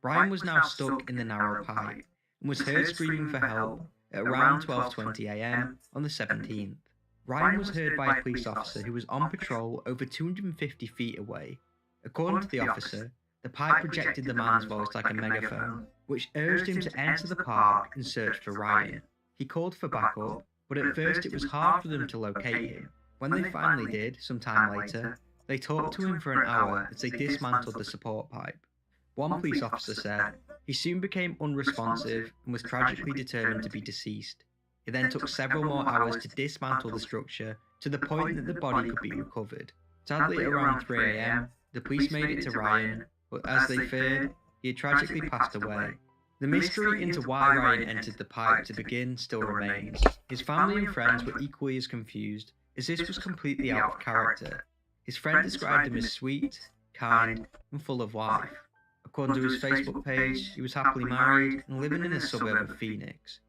Ryan was now stuck in the narrow pipe, and was heard screaming for help at around 12:20 AM on the 17th. Ryan was heard by a police officer who was on patrol over 250 feet away. According to the officer, the pipe projected the man's voice like a megaphone, which urged him to enter the park and search for Ryan. He called for backup, but at first it was hard for them to locate him. When they finally did, some time later, they talked to him for an hour as they dismantled the support pipe. One police officer said, "He soon became unresponsive and was tragically determined to be deceased. It then took several more hours to dismantle the structure to the point that the body could be recovered. Sadly, at around 3 AM, the police made it to Ryan, but as they feared, he had tragically passed away." The mystery into why Ryan entered the pipe to begin still remains. His family and friends were equally as confused, as this was completely out of character. His friend described him as sweet, kind, and full of life. According to his Facebook page, he was happily married and living in a suburb of Phoenix.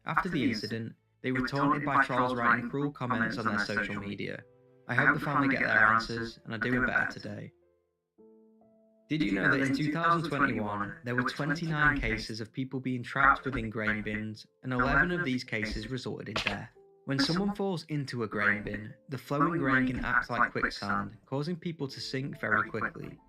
After the incident, they were taunted by trolls writing cruel comments on their social media. I hope the family get their answers and are doing better today. Did you know that in 2021, there were 29 cases of people being trapped within grain bins, and 11 of these cases resulted in death? When someone falls into a grain bin, the flowing grain can act like quicksand, causing people to sink very quickly.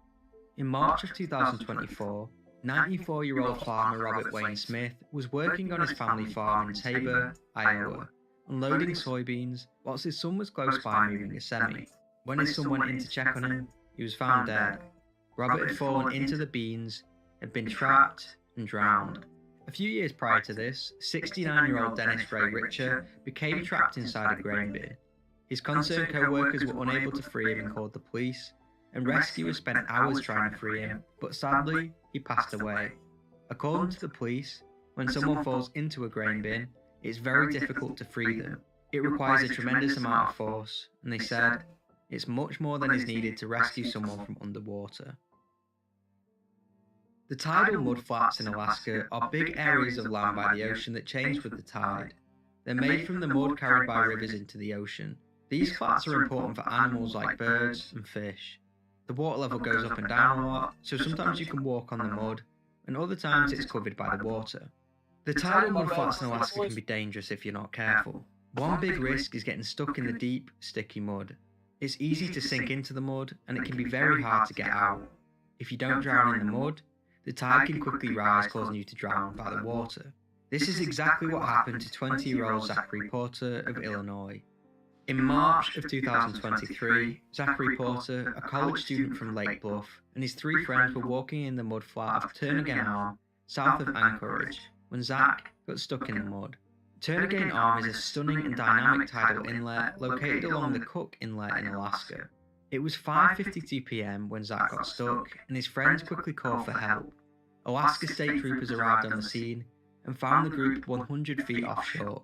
In March of 2024, 94-year-old farmer Robert Wayne Smith was working on his family farm in Tabor, Iowa, unloading soybeans whilst his son was close by moving a semi. When his son went in to check on him, he was found dead. Robert had fallen into the beans, had been trapped and drowned. A few years prior to this, 69-year-old Dennis Ray Richer became trapped inside a grain bin. His concerned co-workers were unable to free him and called the police, and rescuers spent hours trying to free him, but sadly, he passed away. According to the police, when someone falls into a grain bin, it's very difficult to free them. It requires a tremendous amount of force, and they said, it's much more than is needed to rescue someone from underwater. The tidal mudflats in Alaska are big areas of land by the ocean that change with the tide. They're made from the mud carried by rivers into the ocean. These flats are important for animals like birds and fish. The water level goes up and down a lot, so sometimes you can walk on the mud, and other times it's covered by the water. The tidal mudflats in Alaska can be dangerous if you're not careful. One big risk is getting stuck in the deep, sticky mud. It's easy to sink into the mud, and it can be very hard to get out. If you don't drown in the mud, the tide can quickly rise, causing you to drown by the water. This is exactly what happened to 20-year-old Zachary Porter of Illinois. In March of 2023, Zachary Porter, a college student from Lake Bluff, and his 3 friends were walking in the mudflat of Turnagain Arm, south of Anchorage, when Zach got stuck in the mud. Turnagain Arm is a stunning and dynamic tidal inlet located along the Cook Inlet in Alaska. It was 5:52 p.m. when Zach got stuck, and his friends quickly called for help. Alaska State Troopers arrived on the scene and found the group 100 feet offshore.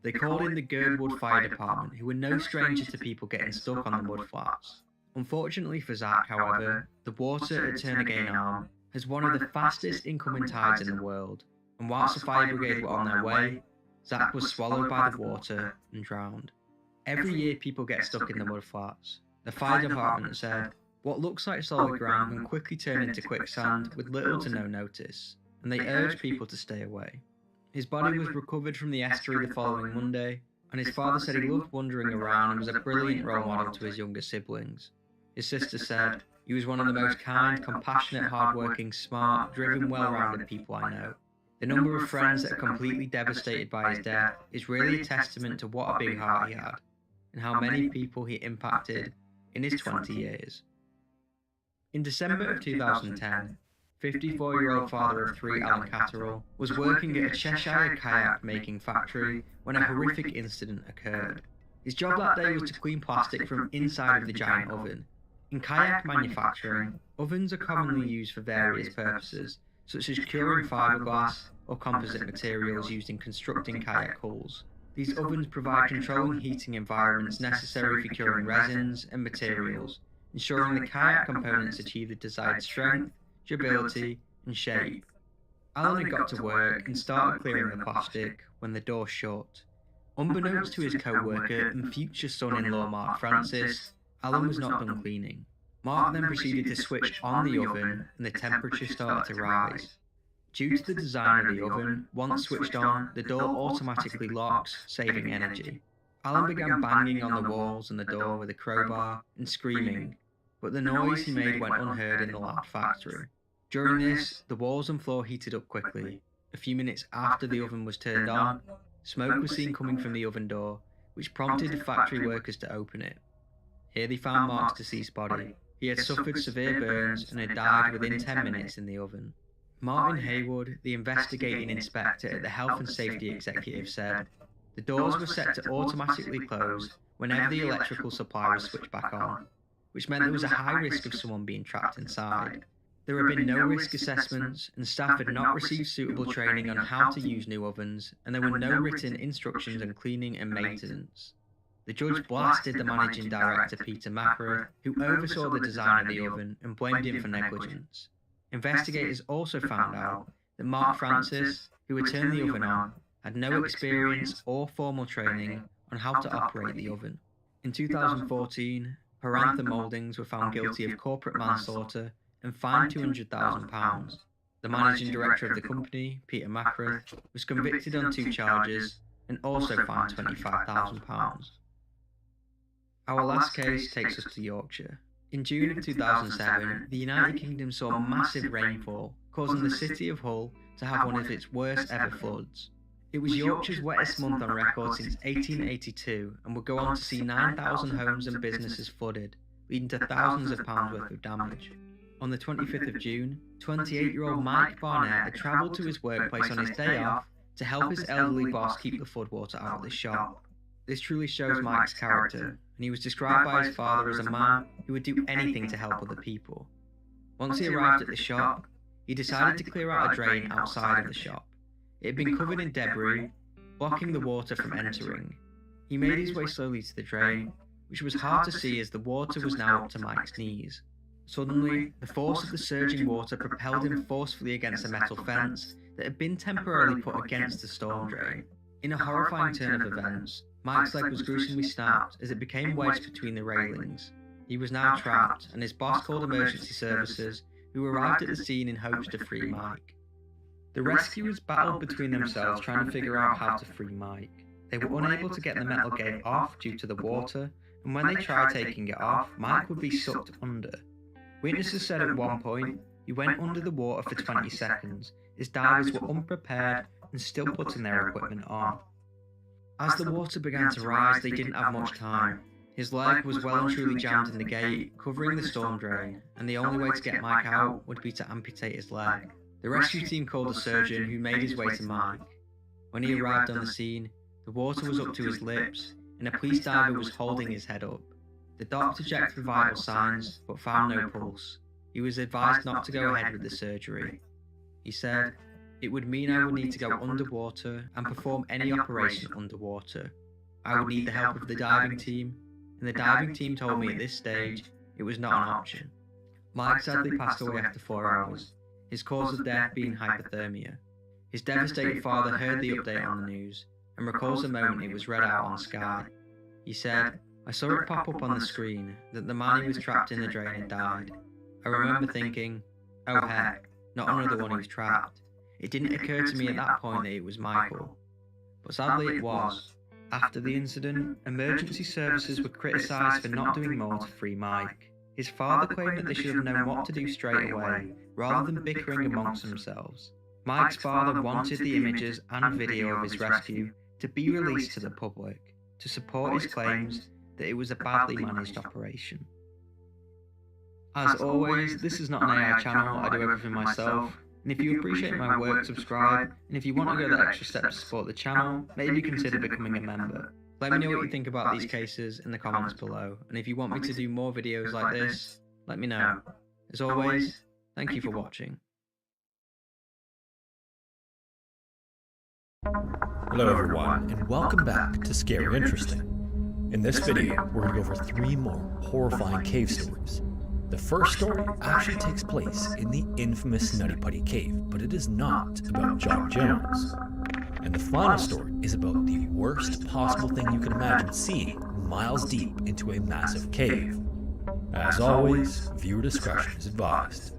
They called in the Girdwood Fire Department, who were no stranger to people getting stuck on the mudflats. Unfortunately for Zach, however, the water at Turnagain Arm has one of the fastest incoming tides in the world, and whilst the fire brigade were on their way, Zach was swallowed by the water and drowned. Every year people get stuck in the mudflats. The fire department said, what looks like solid ground can quickly turn into quicksand with little to no notice, and they urged people to stay away. His body was recovered from the estuary the following Monday, and his father said he loved wandering around and was a brilliant role model to his younger siblings. His sister said, he was one of the most kind, compassionate, hard-working, smart, driven, well-rounded people I know. The number of friends that are completely devastated by his death is really a testament to what a big heart he had, and how many people he impacted in his 20 years. In December of 2010, 54-year-old father of 3 Alan Catterall was working at a Cheshire kayak making factory when a horrific incident occurred. His job that day was to clean plastic from inside of the giant oven. In kayak manufacturing, ovens are commonly used for various purposes, such as curing fiberglass or composite materials used in constructing kayak hulls. These ovens provide controlling heating environments necessary for curing resins and materials, ensuring the kayak components achieve the desired strength, durability, and shape. Alan had got to work and started clearing the plastic when the door shut. Unbeknownst to his co-worker and future son-in-law Mark Francis, Alan was not done cleaning. Mark then proceeded to switch on the oven and the temperature started to rise. Due to the design of the oven, once switched on, the door automatically locks, saving energy. Alan began banging on the walls and the door with a crowbar and screaming, but the noise he made went unheard in the loud factory. During this, the walls and floor heated up quickly. A few minutes after the oven was turned on, smoke was seen coming from the oven door, which prompted the factory workers to open it. Here they found Mark's deceased body. He had suffered severe burns and had died within 10 minutes in the oven. Martin Haywood, the investigating inspector at the Health and Safety Executive, said, the doors were set to automatically close whenever the electrical supply was switched back on, which meant there was a high risk of someone being trapped inside. There had been no risk assessments, and staff had not received suitable training on how to use new ovens, and there were no written instructions on cleaning and maintenance. The judge blasted the managing director, Peter Macra, who oversaw the design of the oven, and blamed him for negligence. Investigators also found out that Mark Francis, who had turned the oven on, had no experience or formal training on how to operate the oven. In 2014, Parantha Mouldings were found guilty of corporate manslaughter and fined £200,000. The managing director of the company, Peter Macra, was convicted on 2 charges and also fined £25,000. Our last case takes us to Yorkshire. In June of 2007, the United Kingdom saw massive rainfall, causing the city of Hull to have one of its worst ever floods. It was Yorkshire's wettest month on record since 1882 and would go on to see 9,000 homes and businesses flooded, leading to thousands of pounds worth of damage. On the 25th of June, 28-year-old Mike Barnett had travelled to his workplace on his day off to help his elderly boss keep the floodwater out of the shop. This truly shows Mike's character, and he was described by his father as a man who would do anything to help other people. Once he arrived at the shop, he decided to clear out a drain outside of the shop. It had been covered in debris, blocking the water from entering. He made his way slowly to the drain, which was hard to see as the water was now up to Mike's knees. Suddenly, the force of the surging water propelled him forcefully against a metal fence that had been temporarily put against the storm drain. In a horrifying turn of events, Mike's leg was gruesomely snapped as it became wedged between the railings. He was now trapped, and his boss called emergency services, who arrived at the scene in hopes to free Mike. The rescuers battled between themselves trying to figure out how to free Mike. They were unable to get the metal gate off due to the water, and when they tried taking it off, Mike would be sucked under. Witnesses said at one point, he went under the water for 20 seconds, as divers were unprepared and still putting their equipment on. As the water began to rise, they didn't have much time. His leg was well and truly jammed in the gate, covering the storm drain, and the only way to get Mike out would be to amputate his leg. The rescue team called a surgeon who made his way to Mike. When he arrived on the scene, the water was up to his lips, and a police diver was holding his head up. The doctor checked for vital signs, but found no pulse. He was advised not to go ahead with the surgery. He said, "It would mean I would need to go underwater and perform any operation underwater. I would need the help of the diving team, and the diving team told me at this stage it was not an option." Mike sadly passed away after 4 hours, his cause of death being hypothermia. His devastated father heard the update on the news and recalls the moment it was read out on Sky. He said, "I saw it pop up on the screen that the man who was trapped in the drain had died. I remember thinking, oh heck, not another one who's trapped. It didn't occur to me at that point that it was Michael. But sadly it was." After the incident, emergency services were criticised for not doing more to free Mike. His father claimed that they should have known what to do straight away, rather than bickering amongst themselves. Mike's father wanted the images and video of his rescue to be released to the public, to support his claims that it was a badly managed operation. As always, this is not an AI channel, I do everything myself, and if you appreciate my work, subscribe, and if you want to go that extra step to support the channel, maybe consider becoming a member. Let me know what you think about these cases in the comments below, and if you want me to do more videos like this, let me know. As always, thank you for watching. Hello everyone, and welcome back to Scary Interesting. In this video, we're going to go over 3 more horrifying cave stories. The first story actually takes place in the infamous Nutty Putty Cave, but it is not about John Jones. And the final story is about the worst possible thing you can imagine seeing miles deep into a massive cave. As always, viewer discretion is advised.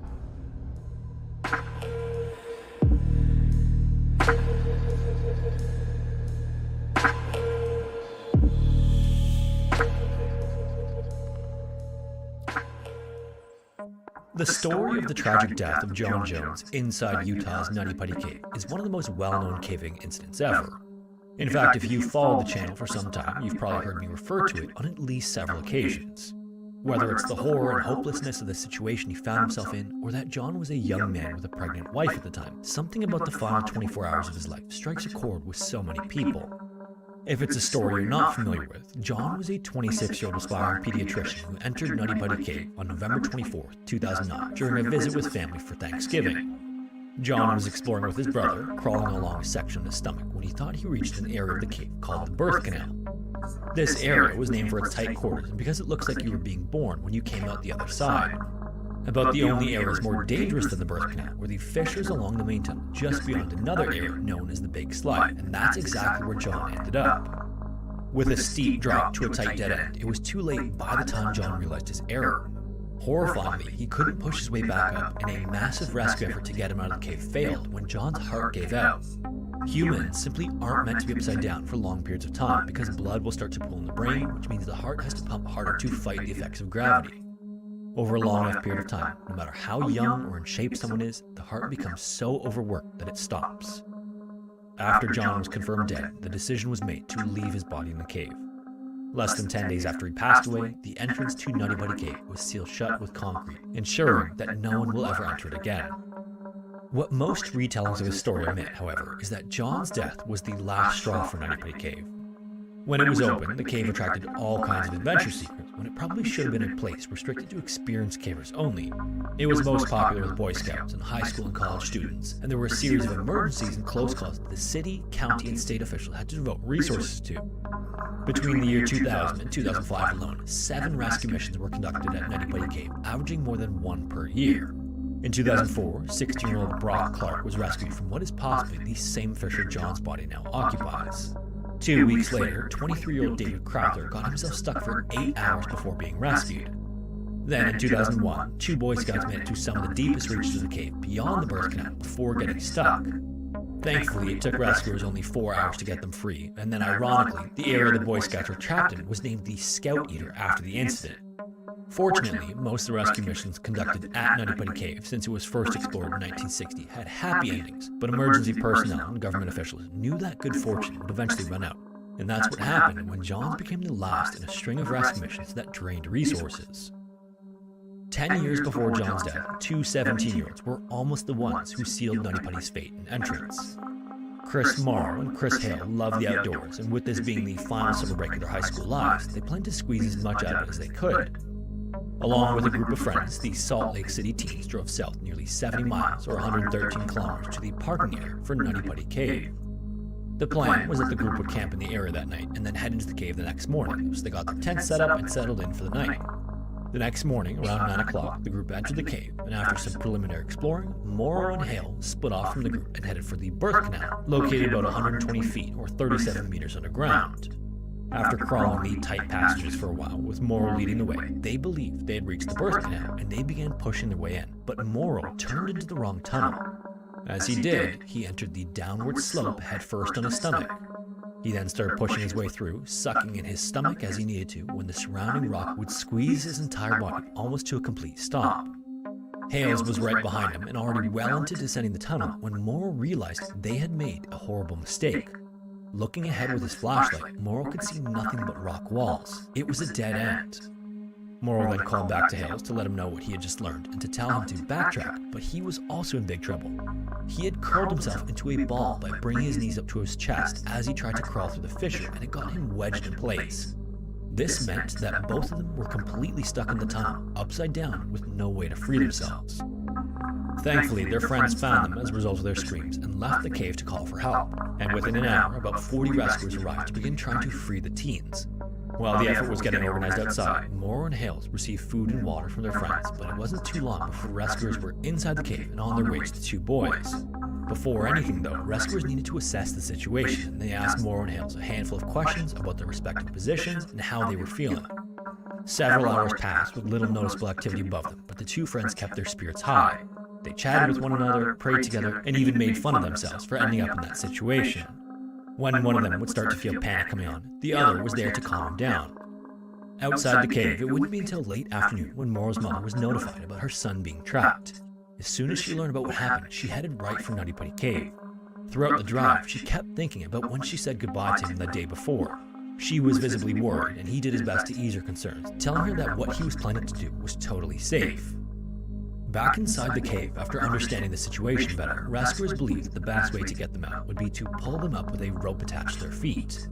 The story of the tragic death of John Jones inside Utah's Nutty Putty Cave is one of the most well-known caving incidents ever. In fact, if you've followed the channel for some time, you've probably heard me refer to it on at least several occasions. Whether it's the horror and hopelessness of the situation he found himself in, or that John was a young man with a pregnant wife at the time, something about the final 24 hours of his life strikes a chord with so many people. If it's a story you're not familiar with, John was a 26-year-old aspiring pediatrician who entered Nutty Putty Cave on November 24, 2009, during a visit with family for Thanksgiving. John was exploring with his brother, crawling along a section of his stomach, when he thought he reached an area of the cave called the birth canal. This area was named for its tight quarters and because it looks like you were being born when you came out the other side. About the only areas more dangerous than the birth canal were the fissures along the main tunnel, just beyond another area known as the Big Slide, and that's exactly where John ended up. With a steep drop to a tight dead end, it was too late by the time John realized his error. Horrifyingly, he couldn't push his way back up, and a massive rescue effort to get him out of the cave failed when John's heart gave out. Humans simply aren't meant to be upside down for long periods of time because blood will start to pool in the brain, which means the heart has to pump harder to fight the effects of gravity. Over a long enough period of time, no matter how young or in shape someone is, the heart becomes so overworked that it stops. after John was confirmed dead, the decision was made to leave his body in the cave. Less than 10 days after he passed away, the entrance to Nutty Buddy Cave was sealed shut with concrete, ensuring that no one will ever enter it again. What most retellings of his story omit, however, is that John's death was the last straw for Nutty Buddy Cave. When it was open, the cave attracted all kinds of adventure seekers, when it probably should have been a place restricted to experienced cavers only. It was most popular with Boy Scouts and high school and college students, and there were a series of emergencies and close calls that the city, county, and state officials had to devote resources to. Between the year 2000 and 2005 alone, 7 rescue missions were conducted at Nutty Buddy Cave, averaging more than 1 per year. In 2004, 16-year-old Brock Clark was rescued from what is possibly the same fissure John's body now occupies. 2 weeks later, 23-year-old David Crowther got himself stuck for 8 hours before being rescued. Then, in 2001, 2 Boy Scouts made it to some of the deepest reaches of the cave beyond the birth canal before getting stuck. Thankfully, it took rescuers only 4 hours to get them free, and then ironically, the area the Boy Scouts were trapped in was named the Scout Eater after the incident. Fortunately, most of the rescue missions conducted at Nutty Buddy Cave, since it was first explored in 1960, had happy endings, but emergency personnel and government officials knew that good fortune would eventually run out. And that's what happened when Johns became the last in a string of rescue missions that drained resources. 10 years before John's death, 2 17-year-olds were almost the ones who sealed Nutty Buddy's fate and entrance. Chris Morrow and Chris Hale loved the outdoors, and with this being the final summer break of their high school lives, they planned to squeeze as much out of it as they could. Along with a group of friends, the Salt Lake City teens drove south nearly 70 miles or 113 kilometers to the parking area for Nutty Buddy Cave. The plan was that the group would camp in the area that night and then head into the cave the next morning, so they got their tent set up and settled in for the night. The next morning, around 9 o'clock, the group entered the cave, and after some preliminary exploring, Morrow and Hale split off from the group and headed for the birth canal, located about 120 feet or 37 meters underground. After crawling the tight passages for a while, with Morrow leading the way, they believed they had reached the birth canal and they began pushing their way in, but Morrow turned into the wrong tunnel. As he did, he entered the downward slope headfirst on his stomach. He then started pushing his way through, sucking in his stomach as he needed to, when the surrounding rock would squeeze his entire body almost to a complete stop. Hales was right behind him and already well into descending the tunnel when Morrow realized they had made a horrible mistake. Looking ahead with his flashlight, Morrow could see nothing but rock walls. It was a dead end. Morrow then called back to Hales to let him know what he had just learned and to tell him to backtrack, but he was also in big trouble. He had curled himself into a ball by bringing his knees up to his chest as he tried to crawl through the fissure, and it got him wedged in place. This meant that both of them were completely stuck in the tunnel, upside down, with no way to free themselves. Thankfully, their friends found them as a result of their screams and left the cave to call for help, and within an hour, about 40 rescuers arrived to begin trying to free the teens. While the effort was getting organized outside, Morrow and Hales received food and water from their friends, but it wasn't too long before rescuers were inside the cave and on their way to the 2 boys. Before anything though, rescuers needed to assess the situation, and they asked Morrow and Hales a handful of questions about their respective positions and how they were feeling. Several hours passed with little noticeable activity above them, but the 2 friends kept their spirits high. They chatted with one another, prayed together, and even made fun of themselves for ending up in that situation. When one of them would start to feel panic coming on, the other was there to calm him down. Outside the cave, it wouldn't be until late afternoon when Morrow's mother was notified about her son being trapped. As soon as she learned about what happened, she headed right for Nutty Buddy Cave. Throughout the drive, she kept thinking about when she said goodbye to him the day before. She was visibly worried, and he did his best to ease her concerns, telling her that what he was planning to do was totally safe. Back inside the cave, after understanding the situation better, rescuers believed that the best way to get them out would be to pull them up with a rope attached to their feet.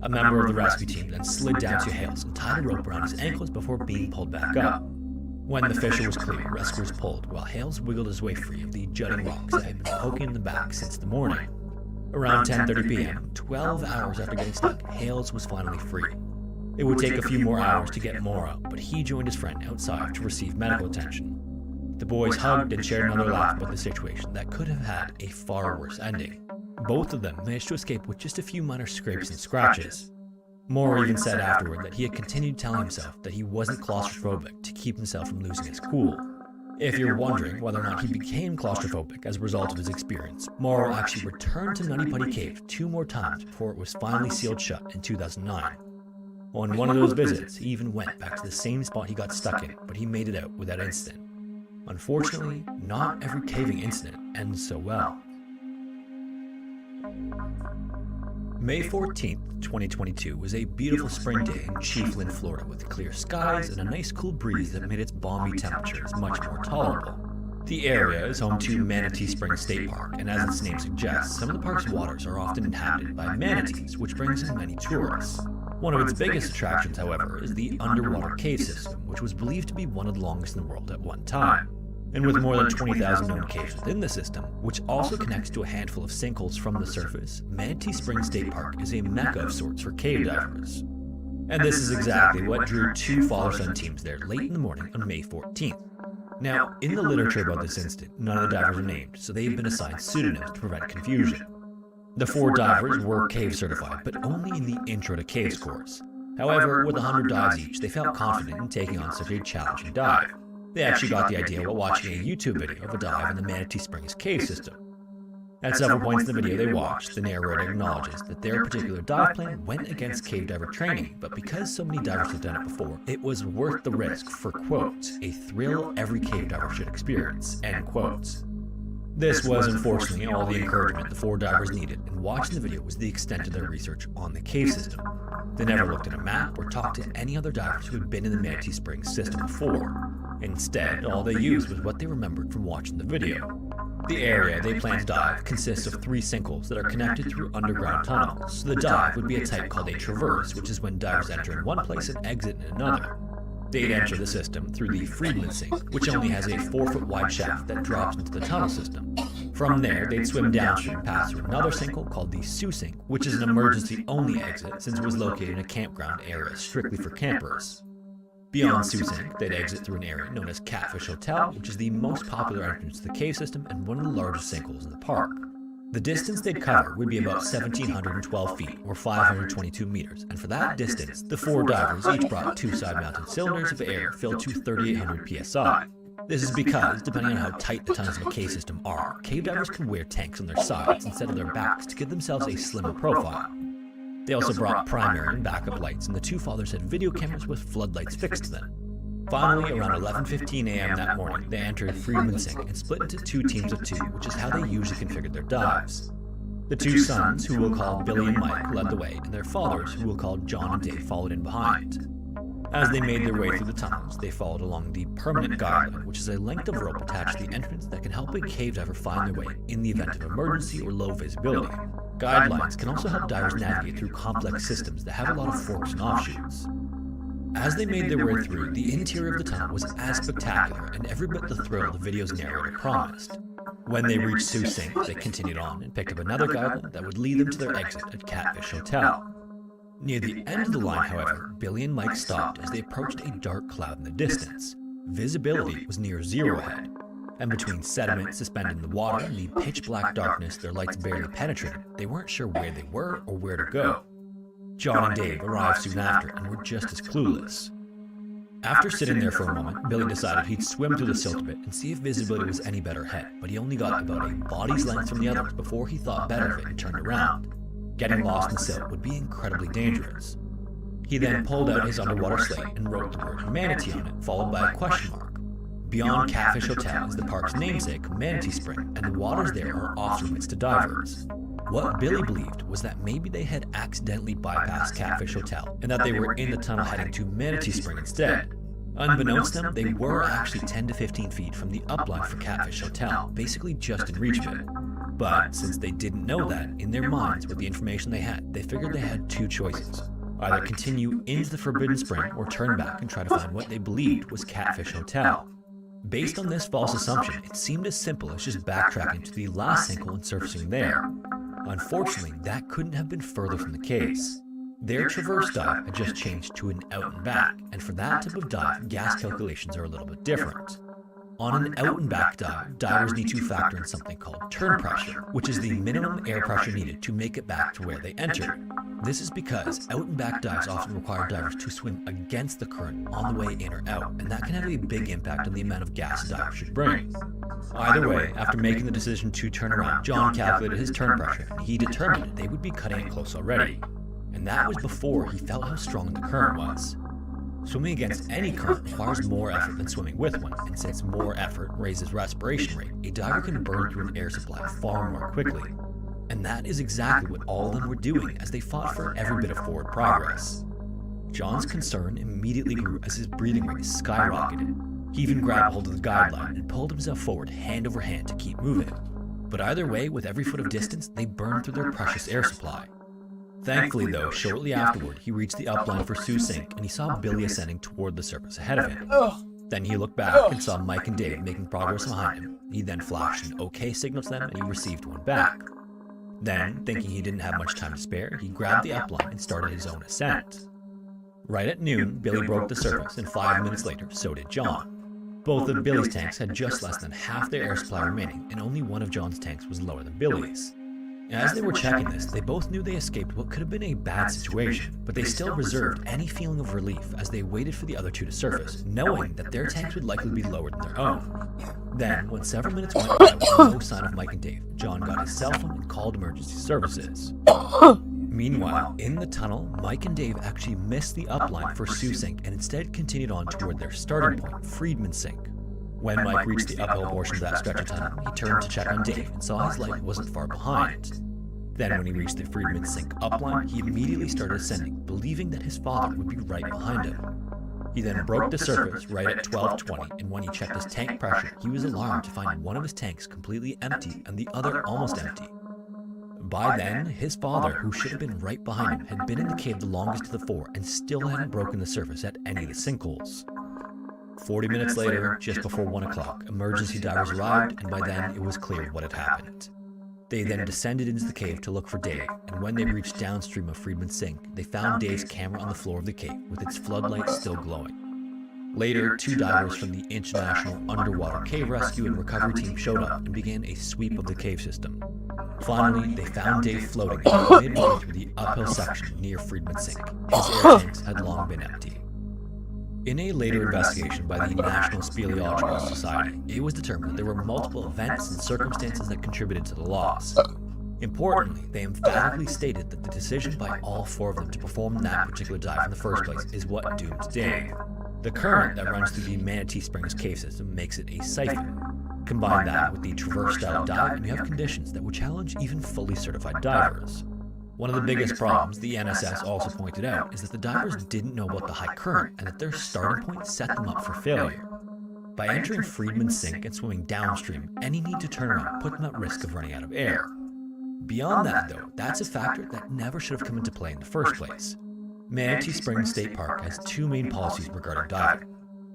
A member of the rescue team then slid down to Hales and tied a rope around his ankles before being pulled back up. When the fissure was clear, rescuers pulled, while Hales wiggled his way free of the jutting rocks that had been poking in the back since the morning. Around 10:30 p.m., 12 hours after getting stuck, Hales was finally free. It would take a few more hours to get Morrow, but he joined his friend outside to receive medical attention. The boys hugged and shared another laugh about the situation that could have had a far worse ending. Both of them managed to escape with just a few minor scrapes and scratches. Morrow even said afterward that he had continued telling himself that he wasn't claustrophobic to keep himself from losing his cool. If you're wondering whether or not he became claustrophobic as a result of his experience, Morrow actually returned to Nutty Buddy Cave 2 more times before it was finally sealed shut in 2009. On one of those visits, he even went back to the same spot he got stuck in, but he made it out without incident. Unfortunately, not every caving incident ends so well. May 14th, 2022 was a beautiful spring day in Chiefland, Florida, with clear skies and a nice cool breeze that made its balmy temperatures much more tolerable. The area is home to Manatee Springs State Park, and as its name suggests, some of the park's waters are often inhabited by manatees, which brings in many tourists. One of its biggest attractions, however, is the underwater cave system, which was believed to be one of the longest in the world at one time. And with more than 20,000 known caves within the system, which also connects to a handful of sinkholes from the surface, Manatee Springs State Park is a mecca of sorts for cave divers. And this is exactly what drew two father-son teams there late in the morning on May 14th. Now, in the literature about this incident, none of the divers are named, so they've been assigned pseudonyms to prevent confusion. The four divers were cave certified, but only in the Intro to Caves course. However, with 100 dives each, they felt confident in taking on such a challenging dive. They actually got the idea while watching a YouTube video of a dive in the Manatee Springs cave system. At several points in the video they watched, the narrator acknowledges that their particular dive plan went against cave diver training, but because so many divers had done it before, it was worth the risk for, quote, a thrill every cave diver should experience, end quotes. This was unfortunately all the encouragement the four divers needed, and watching the video was the extent of their research on the cave system. They never looked at a map or talked to any other divers who had been in the Manatee Springs system before. Instead, all they used was what they remembered from watching the video. The area they plan to dive consists of 3 sinkholes that are connected through underground tunnels, so the dive would be a type called a traverse, which is when divers enter in one place and exit in another. They'd enter the system through the Friedman sink, which only has a 4-foot wide shaft that drops into the tunnel system. From there, they'd swim downstream and pass through another sinkhole called the Sioux sink, which is an emergency-only exit since it was located in a campground area strictly for campers. Beyond Sioux sink, they'd exit through an area known as Catfish Hotel, which is the most popular entrance to the cave system and one of the largest sinkholes in the park. The distance they'd cover would be about 1,712 feet, or 522 meters, and for that distance, the 4 divers each brought 2 side-mounted cylinders of air filled to 3,800 psi. This is because, depending on how tight the tunnels of a cave system are, cave divers can wear tanks on their sides instead of their backs to give themselves a slimmer profile. They also brought primary and backup lights, and the 2 fathers had video cameras with floodlights fixed to them. Finally, around 11:15 a.m. that morning, they entered Friedman Sink and split into 2 teams of 2, which is how they usually configured their dives. The 2 sons, who we'll call Billy and Mike, led the way, and their fathers, who we'll call John and Dave, followed in behind. As they made their way through the tunnels, they followed along the permanent guideline, which is a length of rope attached to the entrance that can help a cave diver find their way in the event of emergency or low visibility. Guidelines can also help divers navigate through complex systems that have a lot of forks and offshoots. As they made their way through, the interior of the tunnel was as spectacular and every bit the thrill the video's narrator promised. When they reached Sioux Sink, they continued on and picked up another guideline that would lead them to their exit at Catfish Hotel. Near the end of the line, however, Billy and Mike stopped as they approached a dark cloud in the distance. Visibility was near 0 ahead, and between sediment suspended in the water and the pitch-black darkness their lights barely penetrated, they weren't sure where they were or where to go. John and Dave arrived soon after and were just as clueless. After sitting there for a moment, Billy decided he'd swim through the silt a bit and see if visibility was any better ahead, but he only got about a body's length from the others before he thought better of it and turned around. Getting lost in silt would be incredibly dangerous. He then pulled out his underwater slate and wrote the word manatee on it, followed by a question mark. Beyond Catfish Hotel is the park's namesake, Manatee Spring, and the waters there are off limits to divers. What Billy believed was that maybe they had accidentally bypassed Catfish Hotel, and that they were in the tunnel heading to Manatee Spring instead. Unbeknownst to them, they were actually 10 to 15 feet from the upline for Catfish Hotel, basically just in reach of it. But since they didn't know that, in their minds with the information they had, they figured they had 2 choices. Either continue into the Forbidden Spring or turn back and try to find what they believed was Catfish Hotel. Based on this false assumption, it seemed as simple as just backtracking to the last sinkhole and surfacing there. Unfortunately, that couldn't have been further from the case. Their traverse dive had just changed to an out and back, and for that type of dive, gas calculations are a little bit different. On an out and back dive, divers need to factor in something called turn pressure, which is the minimum air pressure needed to make it back to where they entered. This is because out and back dives often require divers to swim against the current on the way in or out, and that can have a big impact on the amount of gas a diver should bring. Either way, after making the decision to turn around, John calculated his turn pressure, and he determined they would be cutting it close already. And that was before he felt how strong the current was. Swimming against any current requires more effort than swimming with one, and since more effort raises respiration rate, a diver can burn through an air supply far more quickly. And that is exactly what all of them were doing as they fought for every bit of forward progress. John's concern immediately grew as his breathing rate skyrocketed. He even grabbed hold of the guideline and pulled himself forward hand over hand to keep moving. But either way, with every foot of distance, they burned through their precious air supply. Thankfully though, shortly afterward, he reached the upline for Sioux Sink and he saw Billy ascending toward the surface ahead of him. Then he looked back and saw Mike and Dave making progress behind him. He then flashed an OK signal to them and he received one back. Then, thinking he didn't have much time to spare, he grabbed the upline and started his own ascent. Right at noon, Billy broke the surface and 5 minutes later, so did John. Both of Billy's tanks had just less than half their air supply remaining and only one of John's tanks was lower than Billy's. As they were checking this, they both knew they escaped what could have been a bad situation, but they still reserved any feeling of relief as they waited for the other two to surface, knowing that their tanks would likely be lower than their own. Then, when several minutes went by with no sign of Mike and Dave, John got his cell phone and called emergency services. Meanwhile, in the tunnel, Mike and Dave actually missed the upline for Sioux Sink and instead continued on toward their starting point, Friedman Sink. When Mike reached the uphill portion of that stretch of tunnel, he turned to check on Dave and saw his light wasn't far behind. Then when he reached the Friedman Sink upline, he immediately started ascending, believing that his father would be right behind him. He then broke the surface right at 12:20, and when he checked his tank pressure, he was alarmed to find one of his tanks completely empty and the other almost empty. By then, his father, who should have been right behind him, had been in the cave the longest of the four and still hadn't broken the surface at any of the sinkholes. 40 minutes later, just before 1 o'clock, emergency divers arrived, and by then it was clear what had happened. They then descended into the cave to look for Dave, and when they reached downstream of Friedman Sink, they found Dave's camera on the floor of the cave with its floodlights still glowing. Later, 2 divers from the International Underwater Cave Rescue and Recovery Team showed up and began a sweep of the cave system. Finally, they found Dave floating midway through the uphill section near Friedman Sink. His air tanks had long been empty. In a later investigation by the National Speleological Society, it was determined that there were multiple events and circumstances that contributed to the loss. Importantly, they emphatically stated that the decision by all 4 of them to perform that particular dive in the first place is what doomed Dave. The current that runs through the Manatee Springs cave system makes it a siphon. Combine that with the traverse-style dive and you have conditions that would challenge even fully certified divers. One of the biggest problems the NSS also pointed out is that the divers didn't know about the high current and that their starting point set them up for failure. By entering Friedman Sink and swimming downstream, any need to turn around put them at risk of running out of air. Beyond that though, that's a factor that never should have come into play in the first place. Manatee Springs State Park has 2 main policies regarding diving.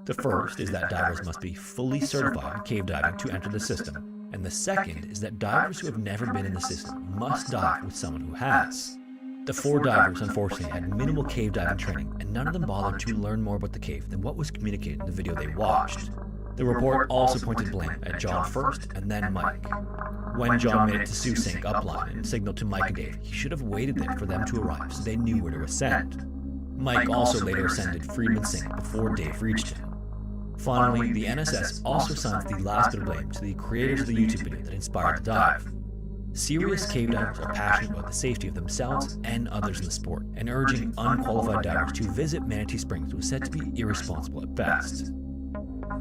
The first is that divers must be fully certified in cave diving to enter the system, and the second is that divers who have never been in the system must dive with someone who has. The 4 divers unfortunately had minimal cave diving training, and none of them bothered to learn more about the cave than what was communicated in the video they watched. The report also pointed blame at John first, and then Mike. When John made it to Sioux Sink upline and signaled to Mike and Dave, he should have waited there for them to arrive so they knew where to ascend. Mike also later ascended Friedman Sink before Dave reached him. Finally, the NSS also assigns the last bit of blame to the creators of the YouTube video that inspired the dive. Serious cave divers are passionate about the safety of themselves and others in the sport, and urging unqualified divers to visit Manatee Springs was said to be irresponsible at best.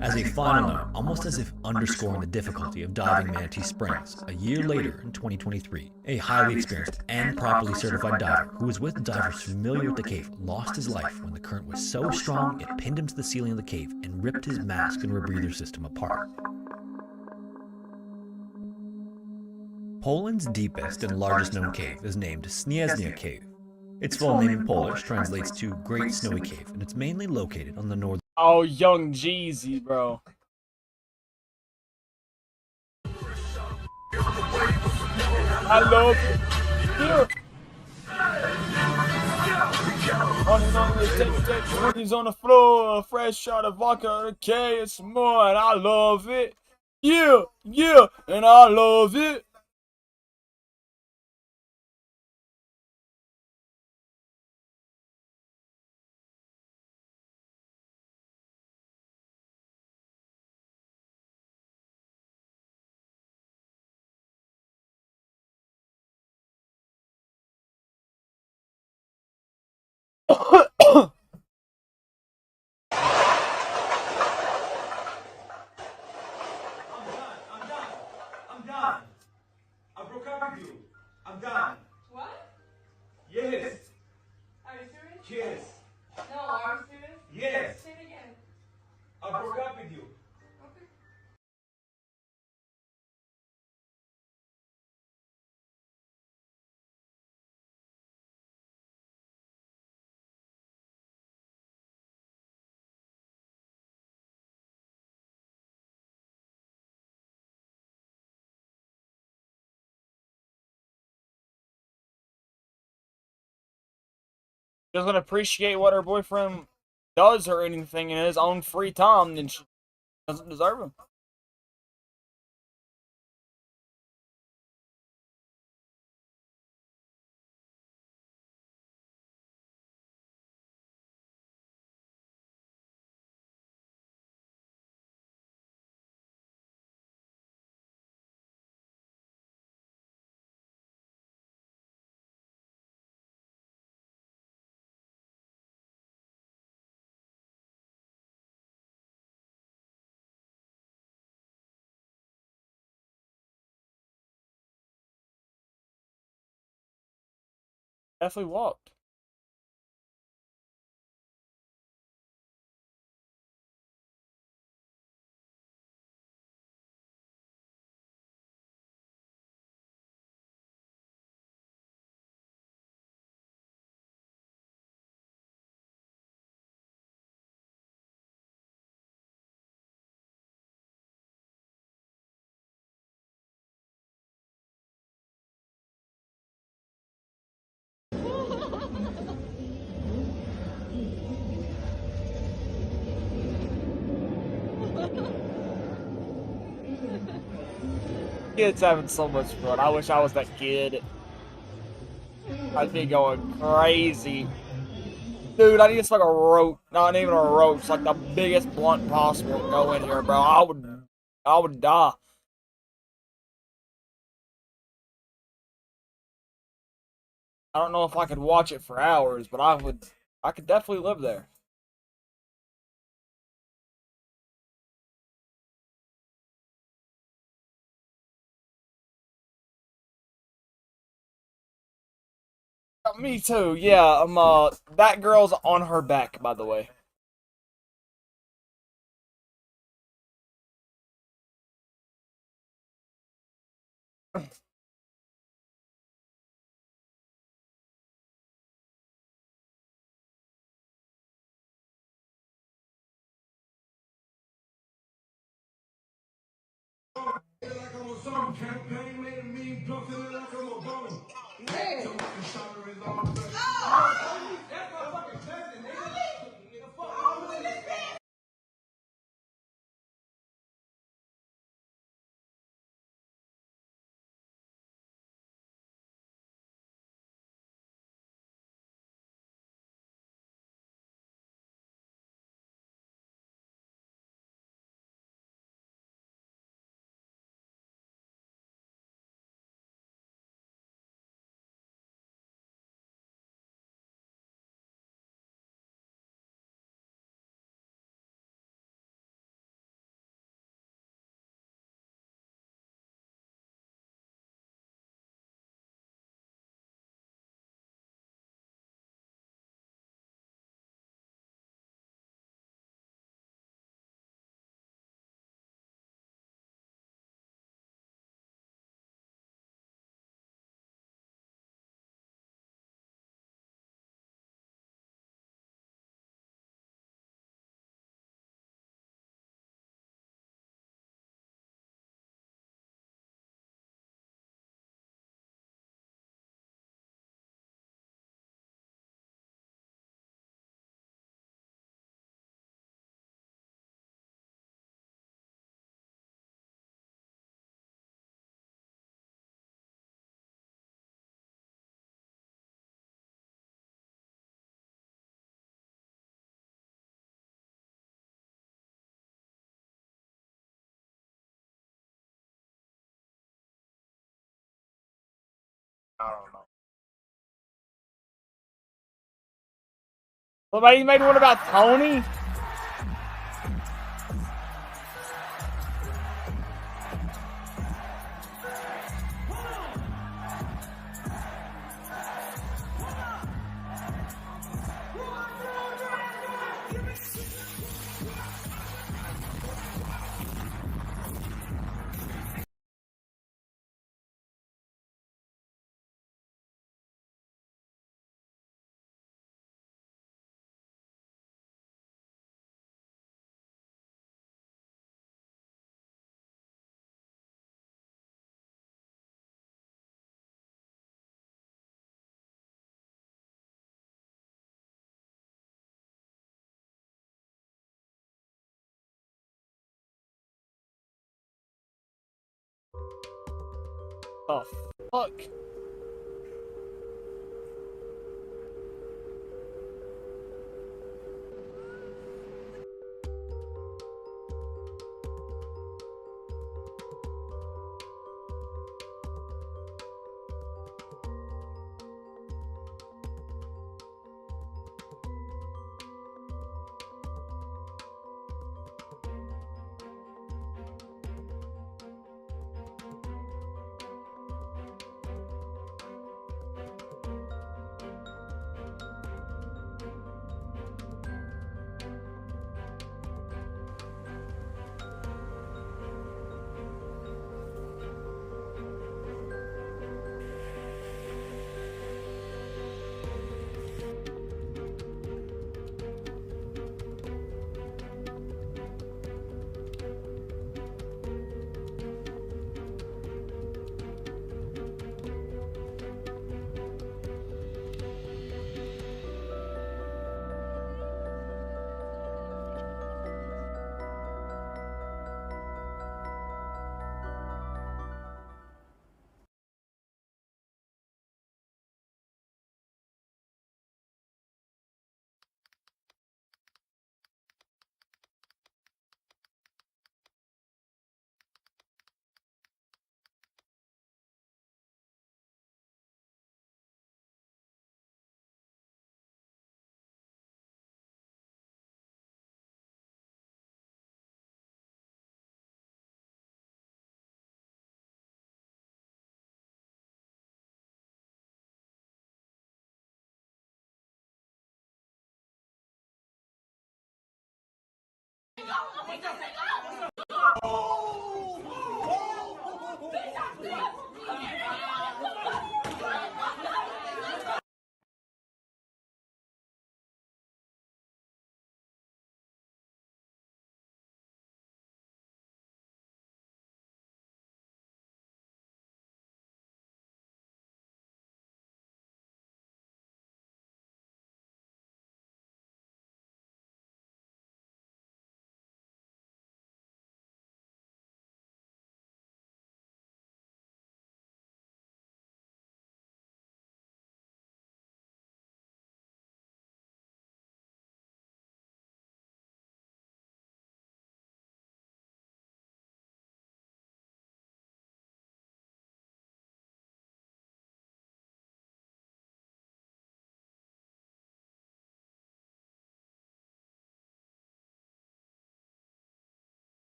As a final note, almost as if underscoring the difficulty of diving Manatee Springs, a year later in 2023, a highly experienced and properly certified diver who was with divers familiar with the cave lost his life when the current was so strong it pinned him to the ceiling of the cave and ripped his mask and rebreather system apart. Poland's deepest and largest known cave is named Śnieżna Cave. Its full name in Polish translates to Great Snowy Cave, and it's mainly located on the northern. Oh, Young Jeezy, bro. I love it. Yeah. Running on the take, money's on the floor, a fresh shot of vodka, okay, and some more, and I love it. Yeah, yeah, and I love it. I'm done. I broke up with you. doesn't appreciate what her boyfriend does or anything in his own free time, then she doesn't deserve him. Definitely walked. Kid's having so much fun. I wish I was that kid. I'd be going crazy. Dude, I need to like a rope. Not even a rope. It's like the biggest blunt possible to go in here, bro. I would die. I don't know if I could watch it for hours, but I could definitely live there. Me too, yeah, that girl's on her back, by the way. I don't know. Somebody made one about Tony? Oh, fuck.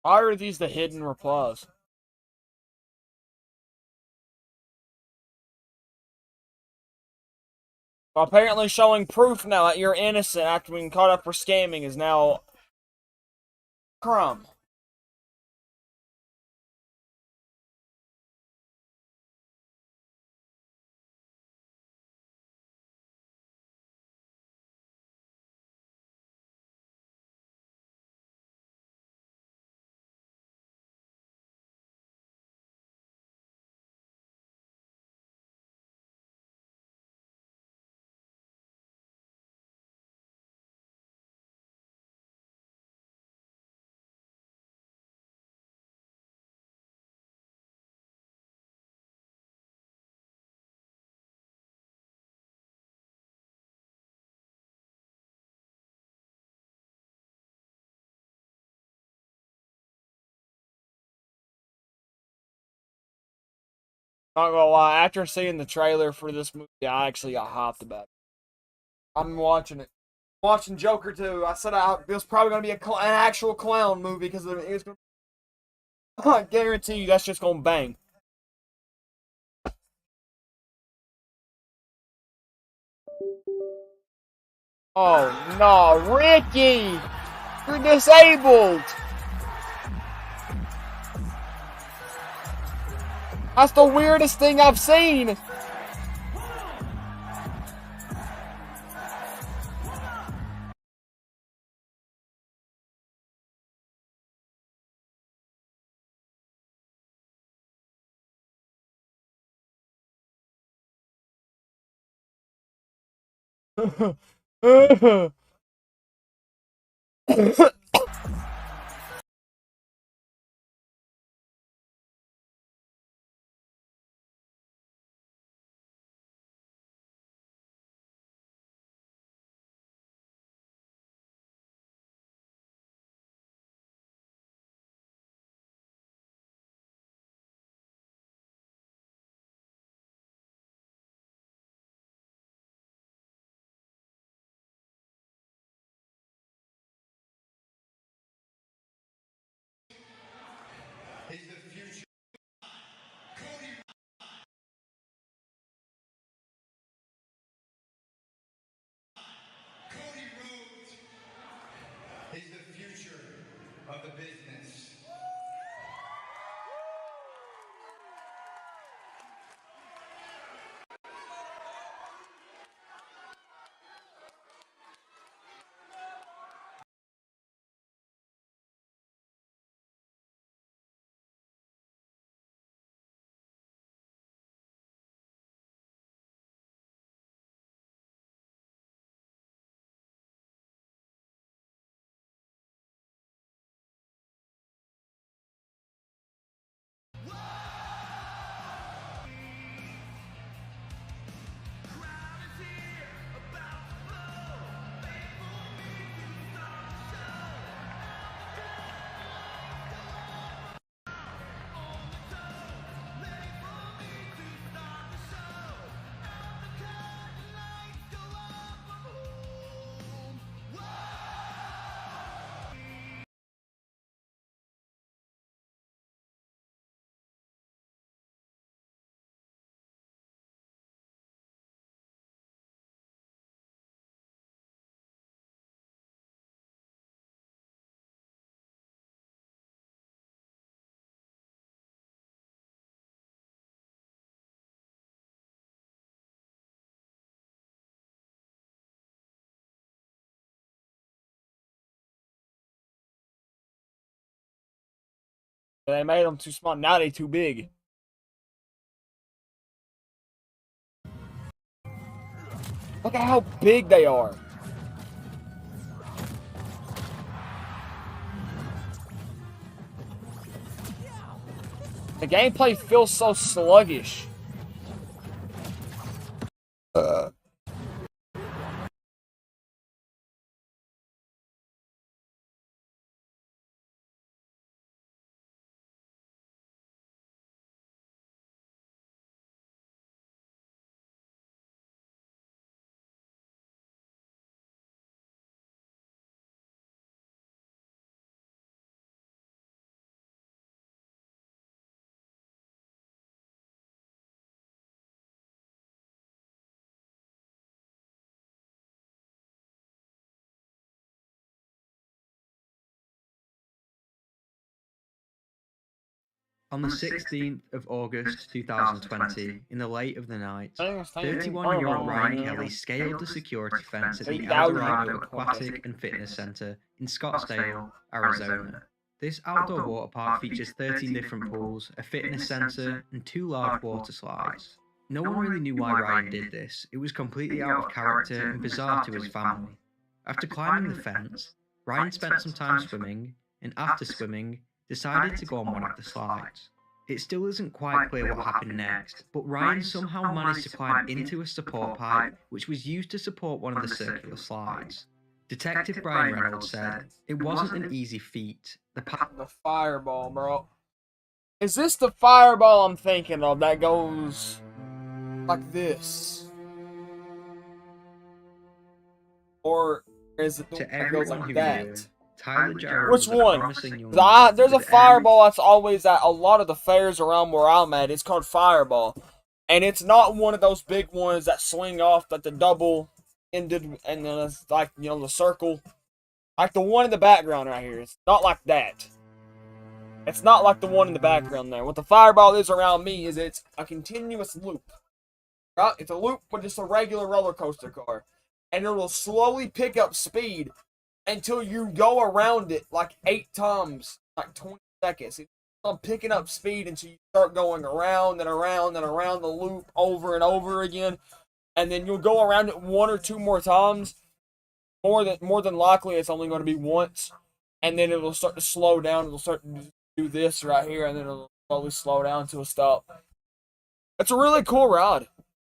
Why are these the hidden replies? Apparently showing proof now that you're innocent after being caught up for scamming is now crumb. Not gonna lie, after seeing the trailer for this movie, I actually got hyped about it. I'm watching it. Watching Joker 2. I said it was probably gonna be an actual clown movie because it was gonna. I guarantee you that's just gonna bang. Oh no, Ricky! You're disabled! That's the weirdest thing I've seen! He's the future of the business. They made them too small. Now they too big. Look at how big they are. The gameplay feels so sluggish. On the 16th of August 2020, in the late of the night, 31-year-old Ryan Kelly scaled the security fence at the El Dorado Aquatic and Fitness Center in Scottsdale, Arizona. This outdoor water park features 13 different pools, a fitness center, and 2 large water slides. No one really knew why Ryan did this. It was completely out of character and bizarre to his family. After climbing the fence, Ryan spent some time swimming, and after swimming, decided to go on one of the slides. It still isn't quite clear what happened next, but Ryan somehow managed to climb into a support pipe which was used to support one of the circular slides. Detective Brian Reynolds said, "It wasn't an easy feat. The fireball, bro. Is this the fireball I'm thinking of that goes like this? Or is it the one that goes like that? Which one? There's a fireball that's always at a lot of the fairs around where I'm at. It's called Fireball. And it's not one of those big ones that swing off like the double ended and then it's like, you know, the circle. Like the one in the background right here. It's not like that. It's not like the one in the background there. What the fireball is around me is it's a continuous loop. Right? It's a loop with just a regular roller coaster car. And it will slowly pick up speed until you go around it like 8 times, like 20 seconds. I'm picking up speed until you start going around and around and around the loop over and over again. and then you'll go around it 1 or 2 more times. More than likely, it's only going to be once, and then it'll start to slow down. It'll start to do this right here, and then it'll slowly slow down to a stop. It's a really cool ride.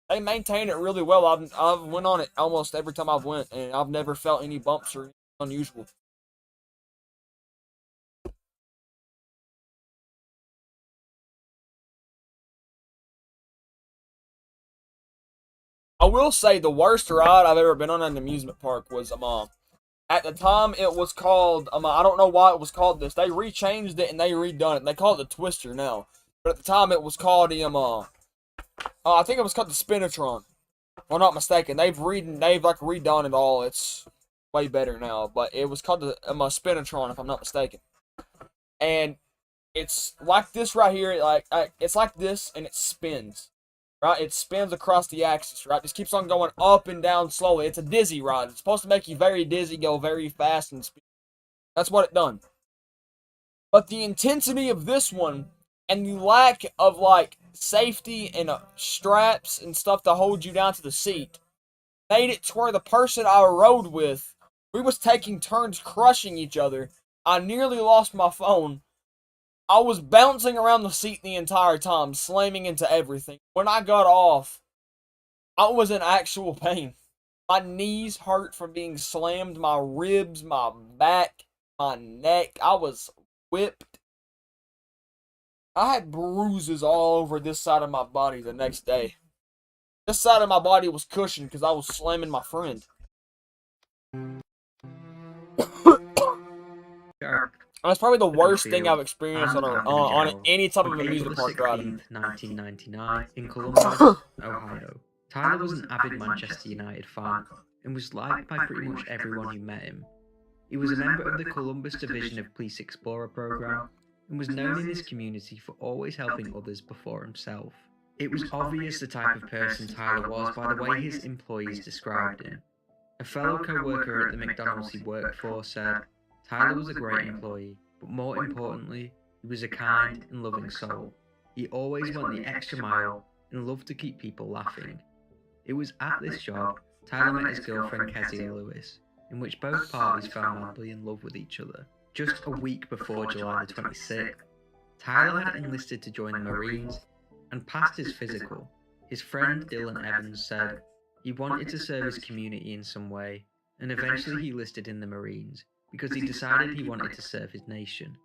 They maintain it really well. I've went on it almost every time I've went, and I've never felt any bumps or anything unusual. I will say the worst ride I've ever been on an amusement park was at the time it was called I don't know why it was called this. They rechanged it and they redone it. They call it the Twister now, but at the time it was called the I think it was called the Spinatron. If I'm not mistaken. They've redone it all. It's way better now, but it was called the Spinatron if I'm not mistaken. And it's like this right here, it's like this and it spins. Right, it spins across the axis, right? Just keeps on going up and down slowly. It's a dizzy ride. It's supposed to make you very dizzy, go very fast, and speed. That's what it done. But the intensity of this one, and the lack of, safety and straps and stuff to hold you down to the seat, made it to where the person I rode with, we was taking turns crushing each other. I nearly lost my phone. I was bouncing around the seat the entire time, slamming into everything. When I got off, I was in actual pain. My knees hurt from being slammed, my ribs, my back, my neck. I was whipped. I had bruises all over this side of my body the next day. This side of my body was cushioned because I was slamming my friend. That's probably the worst thing I've experienced on any type of amusement park ride. 1999, in Columbus, Ohio. Tyler was an avid Manchester United fan and was liked by pretty much everyone who met him. He was a member of the Columbus Division of Police Explorer program and was known in his community for always helping others before himself. It was obvious the type of person Tyler was by the way his employees described him. A fellow co-worker at the McDonald's he worked for said, Tyler was a great employee, but more importantly, he was a kind and loving soul. He always went the extra mile and loved to keep people laughing. It was at this job Tyler met his girlfriend Kezia Lewis, in which both parties fell madly in love with each other. Just a week before July the 26th, Tyler had enlisted to join the Marines, and passed his physical. His friend Dylan Evans said he wanted to serve his community in some way, and eventually he enlisted in the Marines, because he decided he wanted to serve his nation.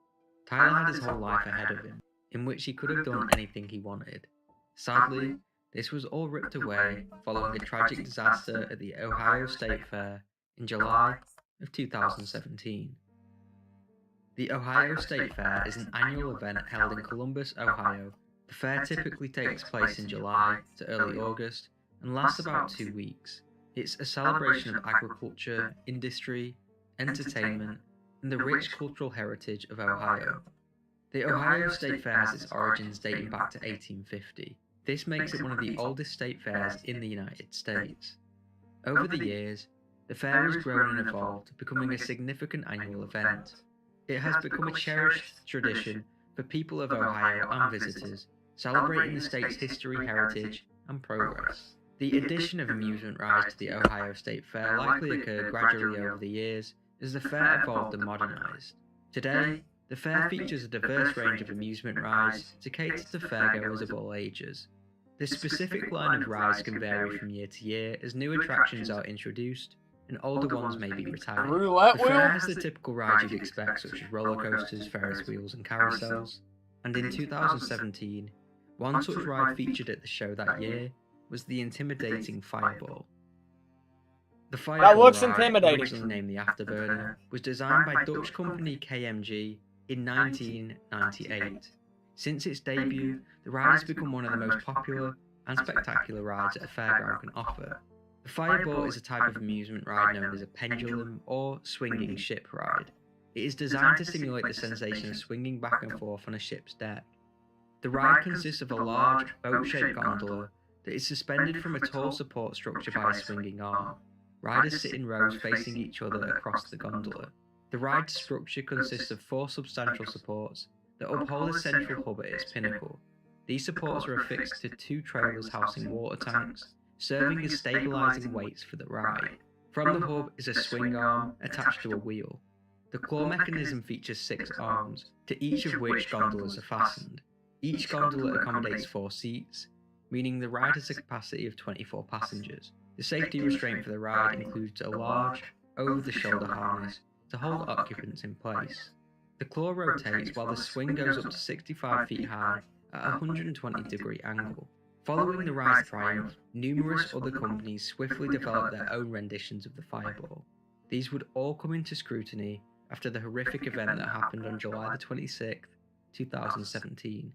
Tyler had his whole life ahead of him, in which he could have done anything he wanted. Sadly, this was all ripped away following a tragic disaster at the Ohio State Fair in July of 2017. The Ohio State Fair is an annual event held in Columbus, Ohio. The fair typically takes place in July to early August and lasts about 2 weeks. It's a celebration of agriculture, industry, entertainment, and the rich cultural heritage of Ohio. The Ohio State Fair has its origins dating back to 1850. This makes it one of the oldest state fairs in the United States. Over the years, the fair has grown and evolved, becoming a significant annual event. It has become a cherished tradition for people of Ohio and visitors, celebrating the state's history, heritage, and progress. The addition of amusement rides to the Ohio State Fair likely occurred gradually over the years as the fair evolved and modernised. Today, the fair features a diverse range of amusement rides to cater to fairgoers of all ages. The specific line of rides can vary from year to year as new attractions are introduced and older ones may be retired. The fair has the typical rides you'd expect, such as roller coasters, Ferris wheels and carousels, and in 2017, one such ride featured at the show that year was the intimidating Fireball. The Fireball ride, originally named the Afterburner, was designed by Dutch company KMG in 1998. Since its debut, the ride has become one of the most popular and spectacular rides that a fairground can offer. The Fireball is a type of amusement ride known as a pendulum or swinging ship ride. It is designed to simulate the sensation of swinging back and forth on a ship's deck. The ride consists of a large, boat-shaped gondola that is suspended from a tall support structure by a swinging arm. Riders sit in rows facing each other across the gondola. The ride's structure consists of 4 substantial supports that uphold a central hub at its pinnacle. These supports are affixed to 2 trailers housing water tanks, serving as stabilizing weights for the ride. From the hub is a swing arm attached to a wheel. The claw mechanism features 6 arms, to each of which gondolas are fastened. Each gondola accommodates 4 seats, meaning the ride has a capacity of 24 passengers. The safety restraint for the ride includes a large, over-the-shoulder harness to hold occupants in place. The claw rotates while the swing goes up to 65 feet high at a 120-degree angle. Following the ride's triumph, numerous other companies swiftly developed their own renditions of the fireball. These would all come into scrutiny after the horrific event that happened on July 26, 2017.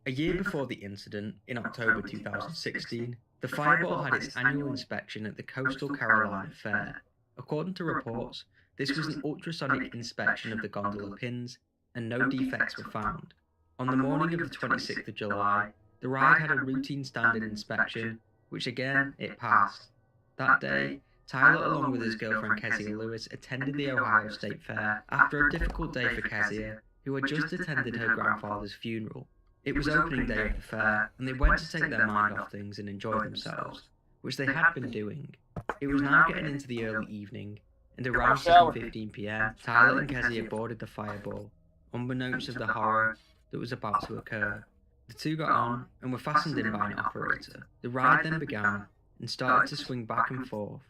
A year before the incident, in October 2016, the fireball had its annual inspection at the Coastal Carolina Fair. According to reports, this was an ultrasonic inspection of the gondola pins, and no defects were found. On the morning of the 26th of July, the ride had a routine standard inspection, which again, it passed. That day, Tyler, along with his girlfriend Kezia Lewis, attended the Ohio State Fair after a difficult day for Kezia, who had just attended her grandfather's funeral. It was opening day of the fair, and they went to take their mind off things and enjoy themselves, which they had been doing. It was now getting into the early evening, and around 7:15 p.m, Tyler and Kezia boarded the fireball, unbeknownst of the horror that was about to occur. The two got on and were fastened in by an operator. The ride then began and started to swing back and forth.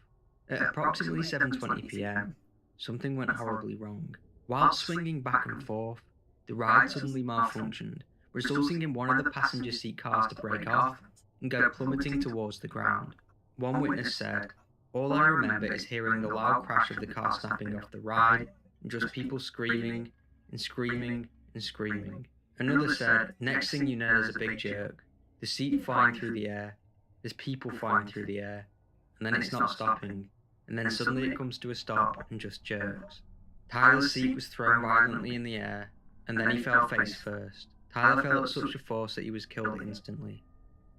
At approximately 7:20 p.m, something went horribly wrong. While swinging back and forth, the ride suddenly malfunctioned, resulting in one of the passenger seat cars to break off and go plummeting towards the ground. One witness said, "All I remember is hearing the loud crash of the car snapping off the ride and just people screaming and screaming and screaming." Another said, "Next thing you know, there's a big jerk. The seat flying through the air, there's people flying through the air, and then it's not stopping, and then suddenly it comes to a stop and just jerks." Tyler's seat was thrown violently in the air, and then he fell face first. Tyler fell at such a force that he was killed instantly.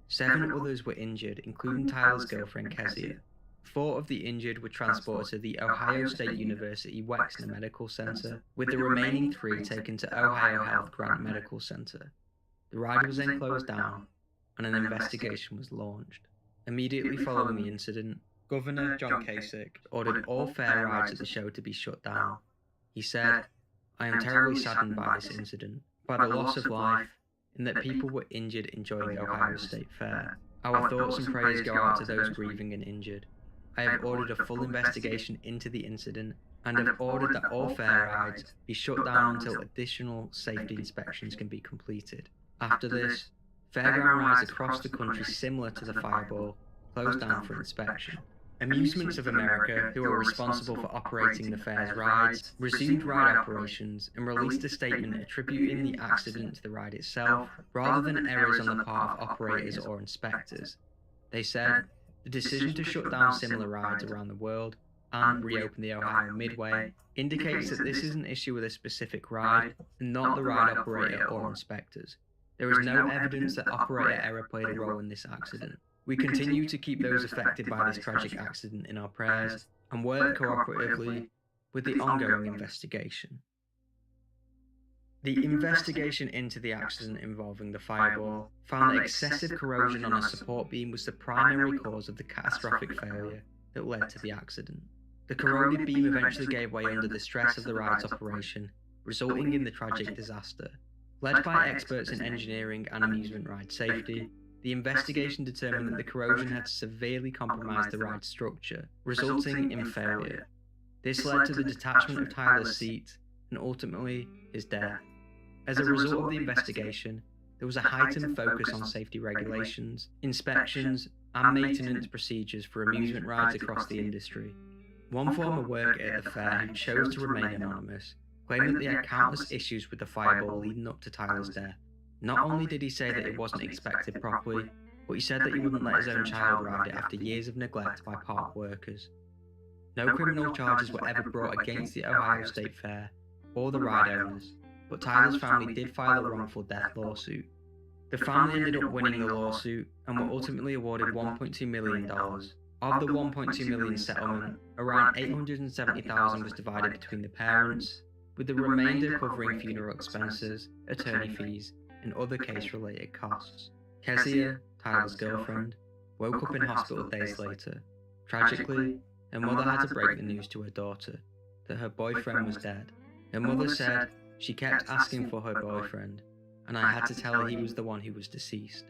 7 others were injured, including Tyler's girlfriend Kezia. 4 of the injured were transported to the Ohio State University Wexner Medical Center, with the remaining 3 taken to Ohio Health Grant Medical Center. The ride was then closed down, and an investigation was launched. Immediately following the incident, Governor John Kasich ordered all fair rides at the show to be shut down. He said, "I am terribly saddened by this incident, by the loss of life, and that people were injured enjoying the Ohio State Fair. Our thoughts and prayers go out to those grieving and injured. I have ordered a full investigation into the incident and have ordered that all fair rides be shut down until additional safety inspections can be completed. After this, fairground rides across the country similar to the fireball closed down for inspection." Amusements of America, who are responsible for operating the fair's rides, resumed ride operations and released a statement attributing the accident to the ride itself, rather than errors on the part of operators or inspectors. They said, "The decision to shut down similar rides around the world and reopen the Ohio Midway indicates that this is an issue with a specific ride and not the ride operator or inspectors. There is no evidence that operator error played a role in this accident. We continue to keep those affected by this tragic accident in our prayers and work cooperatively with the ongoing investigation." The investigation into the accident involving the fireball found that excessive corrosion on a support beam was the primary cause of the catastrophic failure that led to the accident. The corroded beam eventually gave way under the stress of the ride's operation, resulting in the tragic disaster. Led by experts in engineering and amusement ride safety, the investigation determined that the corrosion had severely compromised the ride's structure, resulting in failure. This led to the detachment of Tyler's seat and ultimately his death. As a result of the investigation, there was a heightened focus on safety regulations, inspections, and maintenance procedures for amusement rides across the industry. One former worker at the fair who chose to remain anonymous claimed that they had countless issues with the fireball leading up to Tyler's death. Not only did he say that it wasn't inspected properly, but he said that he wouldn't let his own child ride it after years of neglect by park workers. No criminal charges were ever brought against the Ohio State Fair or the ride owners, but Tyler's family did file a wrongful death lawsuit. The family ended up winning the lawsuit and were ultimately awarded $1.2 million. Of the $1.2 million settlement, around $870,000 was divided between the parents, with the remainder covering funeral expenses, attorney fees, and other case-related costs. Kezia, Tyler's girlfriend, woke up in hospital days later. Tragically, her mother had to break the news to her daughter that her boyfriend was dead. Her mother said she kept asking for her boyfriend, and I had to tell her he was the one who was deceased.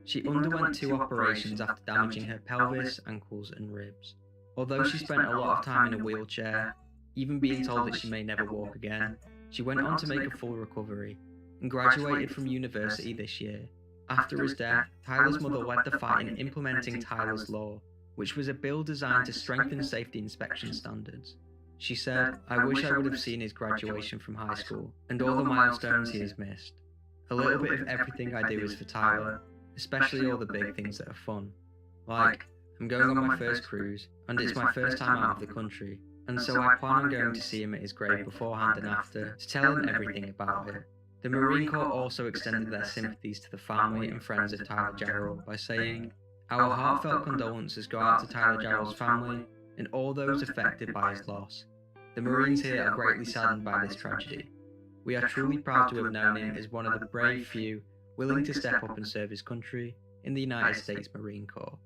She underwent 2 operations after damaging her pelvis, ankles, and ribs. Although she spent a lot of time in a wheelchair, even being told that she may never walk again, she went on to make a full recovery and graduated from university this year. After his death, Tyler's mother led the fight in implementing Tyler's Law, which was a bill designed to strengthen safety inspection standards. She said, "I wish I would have seen his graduation from high school and all the milestones he has missed. A little bit of everything I do is for Tyler, especially all the big things that are fun. Like, I'm going on my first cruise, and it's my first time out of the country, and so I plan on going to see him at his grave beforehand and after to tell him everything about it." The Marine Corps also extended their sympathies to the family and friends of Tyler Jarrell by saying, "Our heartfelt condolences go out to Tyler Jarrell's family and all those affected by his loss. The Marines here are greatly saddened by this tragedy. We are truly proud to have known him as one of the brave few willing to step up and serve his country in the United States Marine Corps."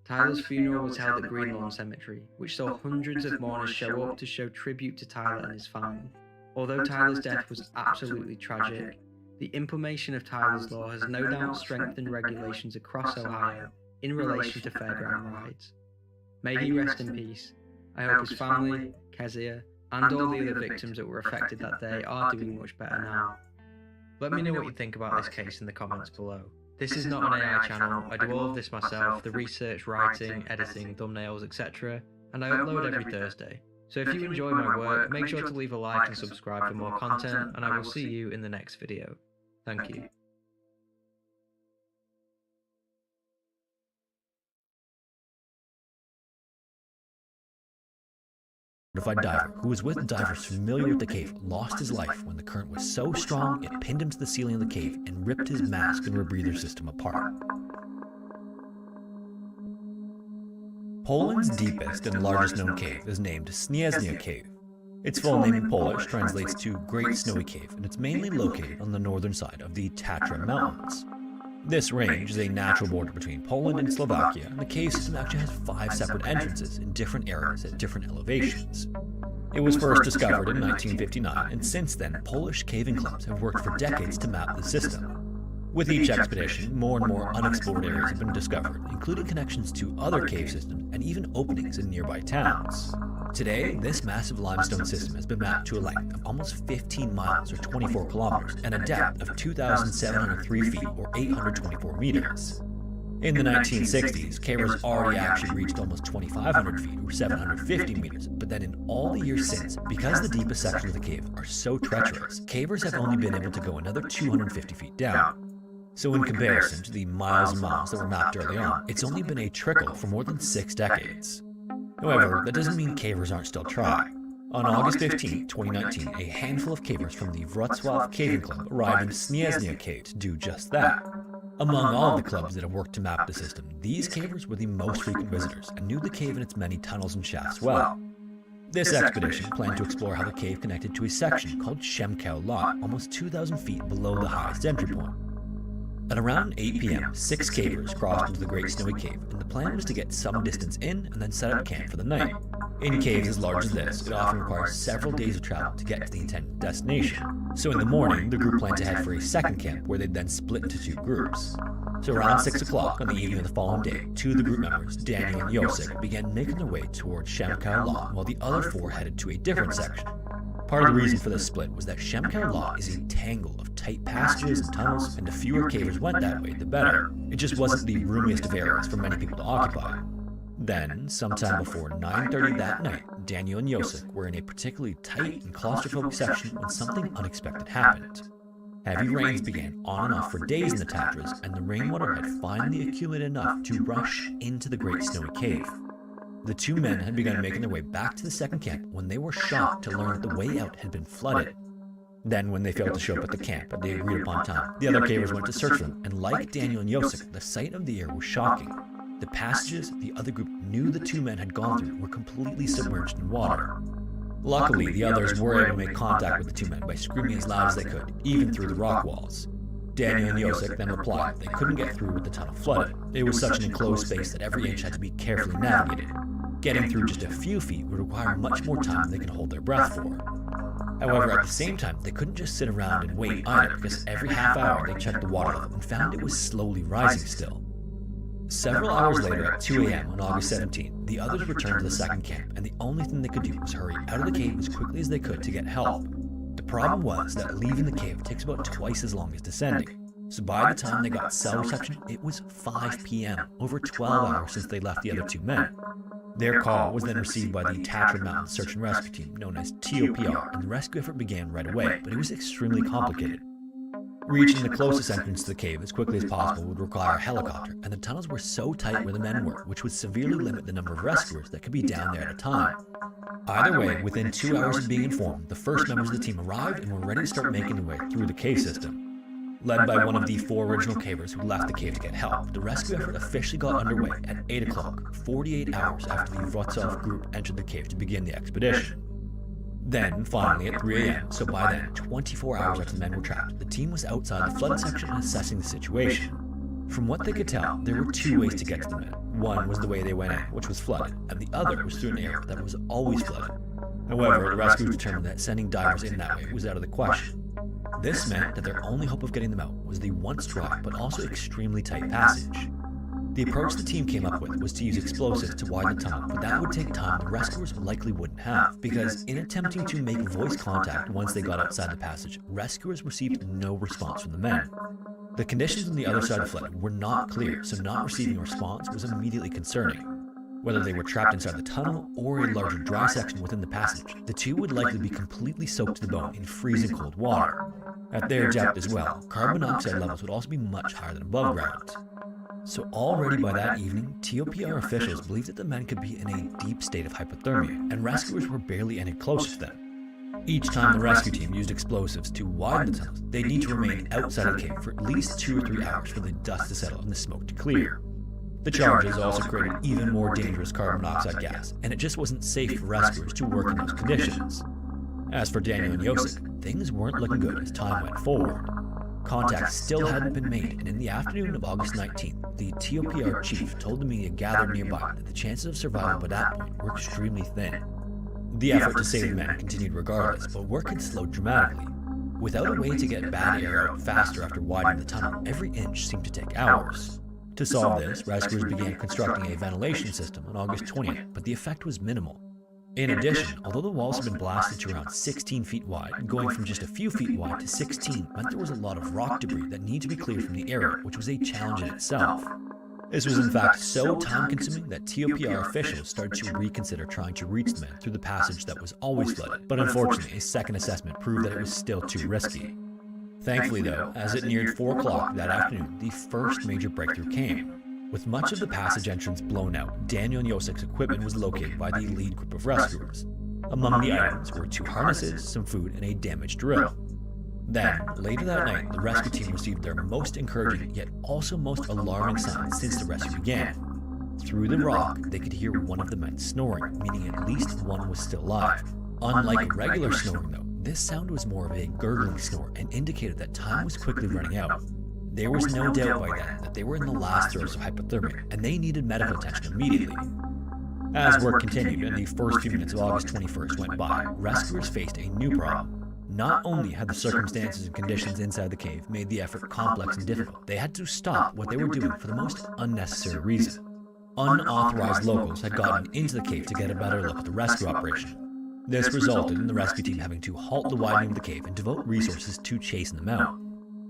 Tyler's funeral was held at Green Lawn Cemetery, which saw hundreds of mourners show up to show tribute to Tyler and his family. Although Tyler's death was absolutely tragic, the implementation of Tyler's Law has no doubt strengthened regulations across Ohio in relation to fairground rides. May he rest in peace. I hope his family, Kezia, and all the other victims that were affected that day are doing much better now. Let me know what you think about this case in the comments below. This is not an AI channel, I do all of this myself, the research, writing, editing, thumbnails, etc. and I upload every Thursday. So if you enjoy my work, make sure to leave a like and subscribe for more content, and I will see you in the next video. Thank you. Certified diver, who was with divers familiar with the cave, lost his life when the current was so strong it pinned him to the ceiling of the cave and ripped his mask and rebreather system apart. Poland's deepest and largest known cave is named Śnieżna Cave. Its full name in Polish translates to Great Snowy Cave, and it's mainly located on the northern side of the Tatra Mountains. This range is a natural border between Poland and Slovakia, and the cave system actually has 5 separate entrances in different areas at different elevations. It was first discovered in 1959, and since then, Polish caving clubs have worked for decades to map the system. With each expedition, more and more unexplored areas have been discovered, including connections to other cave systems and even openings in nearby towns. Today, this massive limestone system has been mapped to a length of almost 15 miles or 24 kilometers and a depth of 2,703 feet or 824 meters. In the 1960s, cavers already actually reached almost 2,500 feet or 750 meters, but then in all the years since, because the deepest sections of the cave are so treacherous, cavers have only been able to go another 250 feet down. So in comparison to the miles and miles that were mapped early on, it's only been a trickle for more than 6 decades. However, that doesn't mean cavers aren't still trying. On August 15, 2019, a handful of cavers from the Wrocław Caving Club arrived in Śnieżna Cave to do just that. Among all of the clubs that have worked to map the system, these cavers were the most frequent visitors and knew the cave and its many tunnels and shafts well. This expedition planned to explore how the cave connected to a section called Przemkow Lot, almost 2,000 feet below the highest entry point. At around 8 p.m., 6 cavers crossed into the Great Snowy Cave, and the plan was to get some distance in and then set up camp for the night. In caves as large as this, it often requires several days of travel to get to the intended destination. So in the morning, the group planned to head for a second camp where they'd then split into 2 groups. So around 6 o'clock on the evening of the following day, 2 of the group members, Daniel and Josek, began making their way towards Przemkow Lot, while the other 4 headed to a different section. Part of the reason for this split was that Przemkow Lot is a tangle of tight passages and tunnels, and the fewer cavers went that way, the better. It just wasn't the roomiest of areas for many people to occupy. Then, sometime before 9:30 that night, Daniel and Josek were in a particularly tight and claustrophobic section when something unexpected happened. Heavy rains began on and off for days in the Tatras, and the rainwater had finally accumulated enough to rush into the Great Snowy Cave. The 2 men had begun making their way back to the second camp when they were shocked to learn that the way out had been flooded. Then, when they failed to show up at the camp at the agreed upon time, the other cavers went to search for them, and like Daniel and Josek, the sight of the air was shocking. The passages the other group knew the 2 men had gone through were completely submerged in water. Luckily, the others were able to make contact with the 2 men by screaming as loud as they could, even through the rock walls. Daniel and Yosek then replied that they couldn't get through with the tunnel flooded. It was such an enclosed space that every inch had to be carefully navigated. Getting through just a few feet would require much more time than they could hold their breath for. However, at the same time, they couldn't just sit around and wait either, because every half hour they checked the water level and found it was slowly rising still. Several hours later at 2 a.m. on August 17th, the others returned to the second camp, and the only thing they could do was hurry out of the cave as quickly as they could to get help. The problem was that leaving the cave takes about twice as long as descending, so by the time they got cell reception, it was 5 p.m., over 12 hours since they left the other two men. Their call was then received by the Tatra Mountain Search and Rescue Team, known as TOPR, and the rescue effort began right away, but it was extremely complicated. Reaching the closest entrance to the cave as quickly as possible would require a helicopter, and the tunnels were so tight where the men were, which would severely limit the number of rescuers that could be down there at a time. Either way, within 2 hours of being informed, the first members of the team arrived and were ready to start making their way through the cave system. Led by one of the 4 original cavers who left the cave to get help, the rescue effort officially got underway at 8 o'clock, 48 hours after the Vibezzzzz group entered the cave to begin the expedition. Then, finally, at 3 a.m., so by then, 24 hours after the men were trapped, the team was outside the flooded section and assessing the situation. From what they could tell, there were 2 ways to get to the men. One was the way they went in, which was flooded, and the other was through an area that was always flooded. However, the rescuers determined that sending divers in that way was out of the question. This meant that their only hope of getting them out was the once dry but also extremely tight passage. The approach the team came up with was to use explosives to widen the tunnel, but that would take time the rescuers likely wouldn't have, because in attempting to make voice contact once they got outside the passage, rescuers received no response from the men. The conditions on the other side of the flood were not clear, so not receiving a response was immediately concerning. Whether they were trapped inside the tunnel or a larger dry section within the passage, the two would likely be completely soaked to the bone in freezing cold water. At their depth as well, carbon monoxide levels would also be much higher than above ground. So already by that evening, TOPR officials believed that the men could be in a deep state of hypothermia, and rescuers were barely any closer to them. Each time the rescue team used explosives to widen the tunnels, they'd need to remain outside of the cave for at least 2 or 3 hours for the dust to settle and the smoke to clear. The charges also created even more dangerous carbon monoxide gas, and it just wasn't safe for rescuers to work in those conditions. As for Daniel and Yosek, things weren't looking good as time went forward. Contact still hadn't been made, and in the afternoon of August 19th, the TOPR chief told the media gathered nearby that the chances of survival by that point were extremely thin. The effort to save the men continued regardless, but work had slowed dramatically. Without a way to get bad air out faster after widening the tunnel, every inch seemed to take hours. To solve this, rescuers began constructing a ventilation system on August 20th, but the effect was minimal. In addition, although the walls had been blasted to around 16 feet wide, going from just a few feet wide to 16 meant there was a lot of rock debris that needed to be cleared from the area, which was a challenge in itself. This was in fact so time-consuming that TOPR officials started to reconsider trying to reach the men through the passage that was always flooded, but unfortunately a second assessment proved that it was still too risky. Thankfully though, as it neared 4 o'clock that afternoon, the first major breakthrough came. With much of the passage entrance blown out, Daniel and Yosek's equipment was located by the lead group of rescuers. Among the items were 2 harnesses, some food, and a damaged drill. Then, later that night, the rescue team received their most encouraging yet also most alarming sign since the rescue began. Through the rock, they could hear one of the men snoring, meaning at least one was still alive. Unlike regular snoring though, this sound was more of a gurgling snore and indicated that time was quickly running out. There was no doubt by then that they were in the last throes of hypothermia, and they needed medical attention immediately. As work continued and the first few minutes of August 21st went by, rescuers faced a new problem. Not only had the circumstances and conditions inside the cave made the effort complex and difficult, they had to stop what they were doing for the most unnecessary reason. Unauthorized locals had gotten into the cave to get a better look at the rescue operation. This resulted in the rescue team having to halt the widening of the cave and devote resources to chasing them out.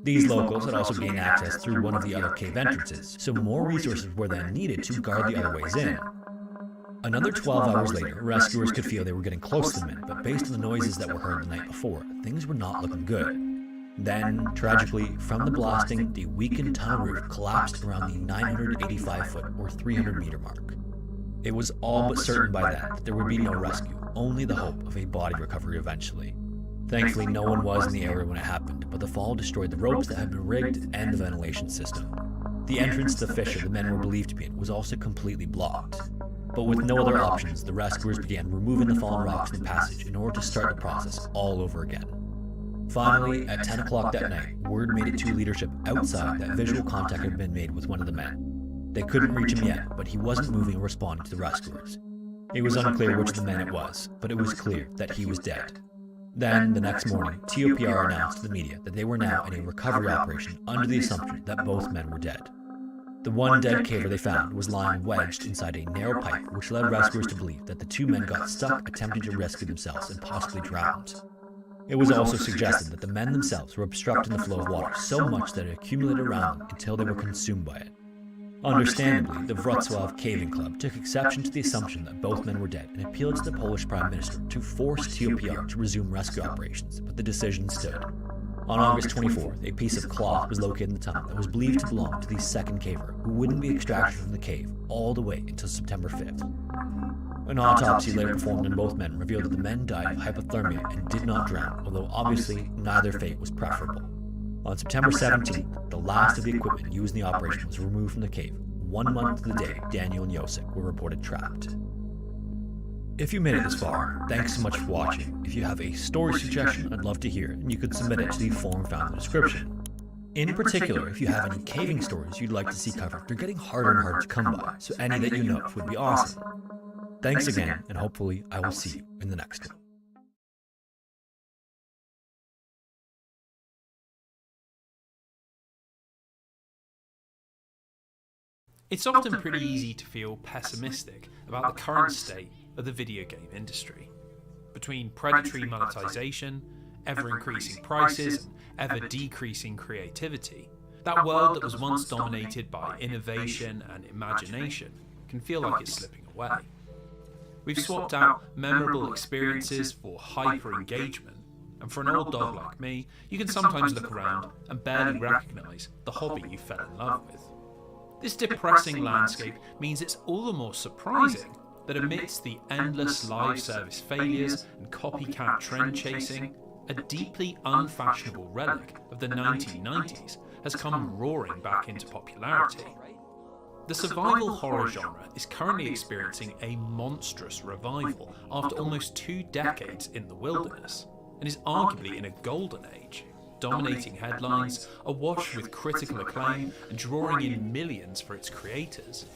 These locals had also gained access through one of the other cave entrances, so more resources were then needed to guard the other ways in. Another 12 hours later, rescuers could feel they were getting close to the men, but based on the noises that were heard the night before, things were not looking good. Then, tragically, from the blasting, the weakened tunnel roof collapsed around the 985-foot or 300-meter mark. It was all but certain by then that there would be no rescue, only the hope of a body recovery eventually. Thankfully, no one was in the area when it happened, but the fall destroyed the ropes that had been rigged and the ventilation system. The entrance to the fissure the men were believed to be in was also completely blocked. But with no other options, the rescuers began removing the fallen rocks in the passage in order to start the process all over again. Finally, at 10 o'clock that night, word made it to leadership outside that visual contact had been made with one of the men. They couldn't reach him yet, but he wasn't moving or responding to the rescuers. It was unclear which of the men it was, but it was clear that he was dead. Then, the next morning, TOPR announced to the media that they were now in a recovery operation under the assumption that both men were dead. The one dead caver they found was lying wedged inside a narrow pipe, which led rescuers to believe that the two men got stuck attempting to rescue themselves and possibly drowned. It was also suggested that the men themselves were obstructing the flow of water so much that it accumulated around them until they were consumed by it. Understandably, the Wrocław Caving Club took exception to the assumption that both men were dead and appealed to the Polish Prime Minister to force TOPR to resume rescue operations, but the decision stood. On August 24th, a piece of cloth was located in the tunnel that was believed to belong to the second caver, who wouldn't be extracted from the cave all the way until September 5th. An autopsy later performed on both men revealed that the men died of hypothermia and did not drown, although obviously neither fate was preferable. On September 17th, the last of the equipment used in the operation was removed from the cave, 1 month to the day Daniel and Josek were reported trapped. If you made it this far, thanks so much for watching. If you have a story suggestion, I'd love to hear it, and you could submit it to the form found in the description. In particular, if you have any caving stories you'd like to see covered, they're getting harder and harder to come by, so any that you know of would be awesome. Thanks again, and hopefully I will see you in the next one. It's often pretty easy to feel pessimistic about the current state of the video game industry. Between predatory monetization, ever-increasing prices, and ever-decreasing creativity, that world that was once dominated by innovation and imagination can feel like it's slipping away. We've swapped out memorable experiences for hyper-engagement, and for an old dog like me, you can sometimes look around and barely recognise the hobby you fell in love with. This depressing landscape means it's all the more surprising that amidst the endless live service failures and copycat trend chasing, a deeply unfashionable relic of the 1990s has come roaring back into popularity. The survival horror genre is currently experiencing a monstrous revival after almost 2 decades in the wilderness, and is arguably in a golden age, dominating headlines, awash with critical acclaim, and drawing in millions for its creators.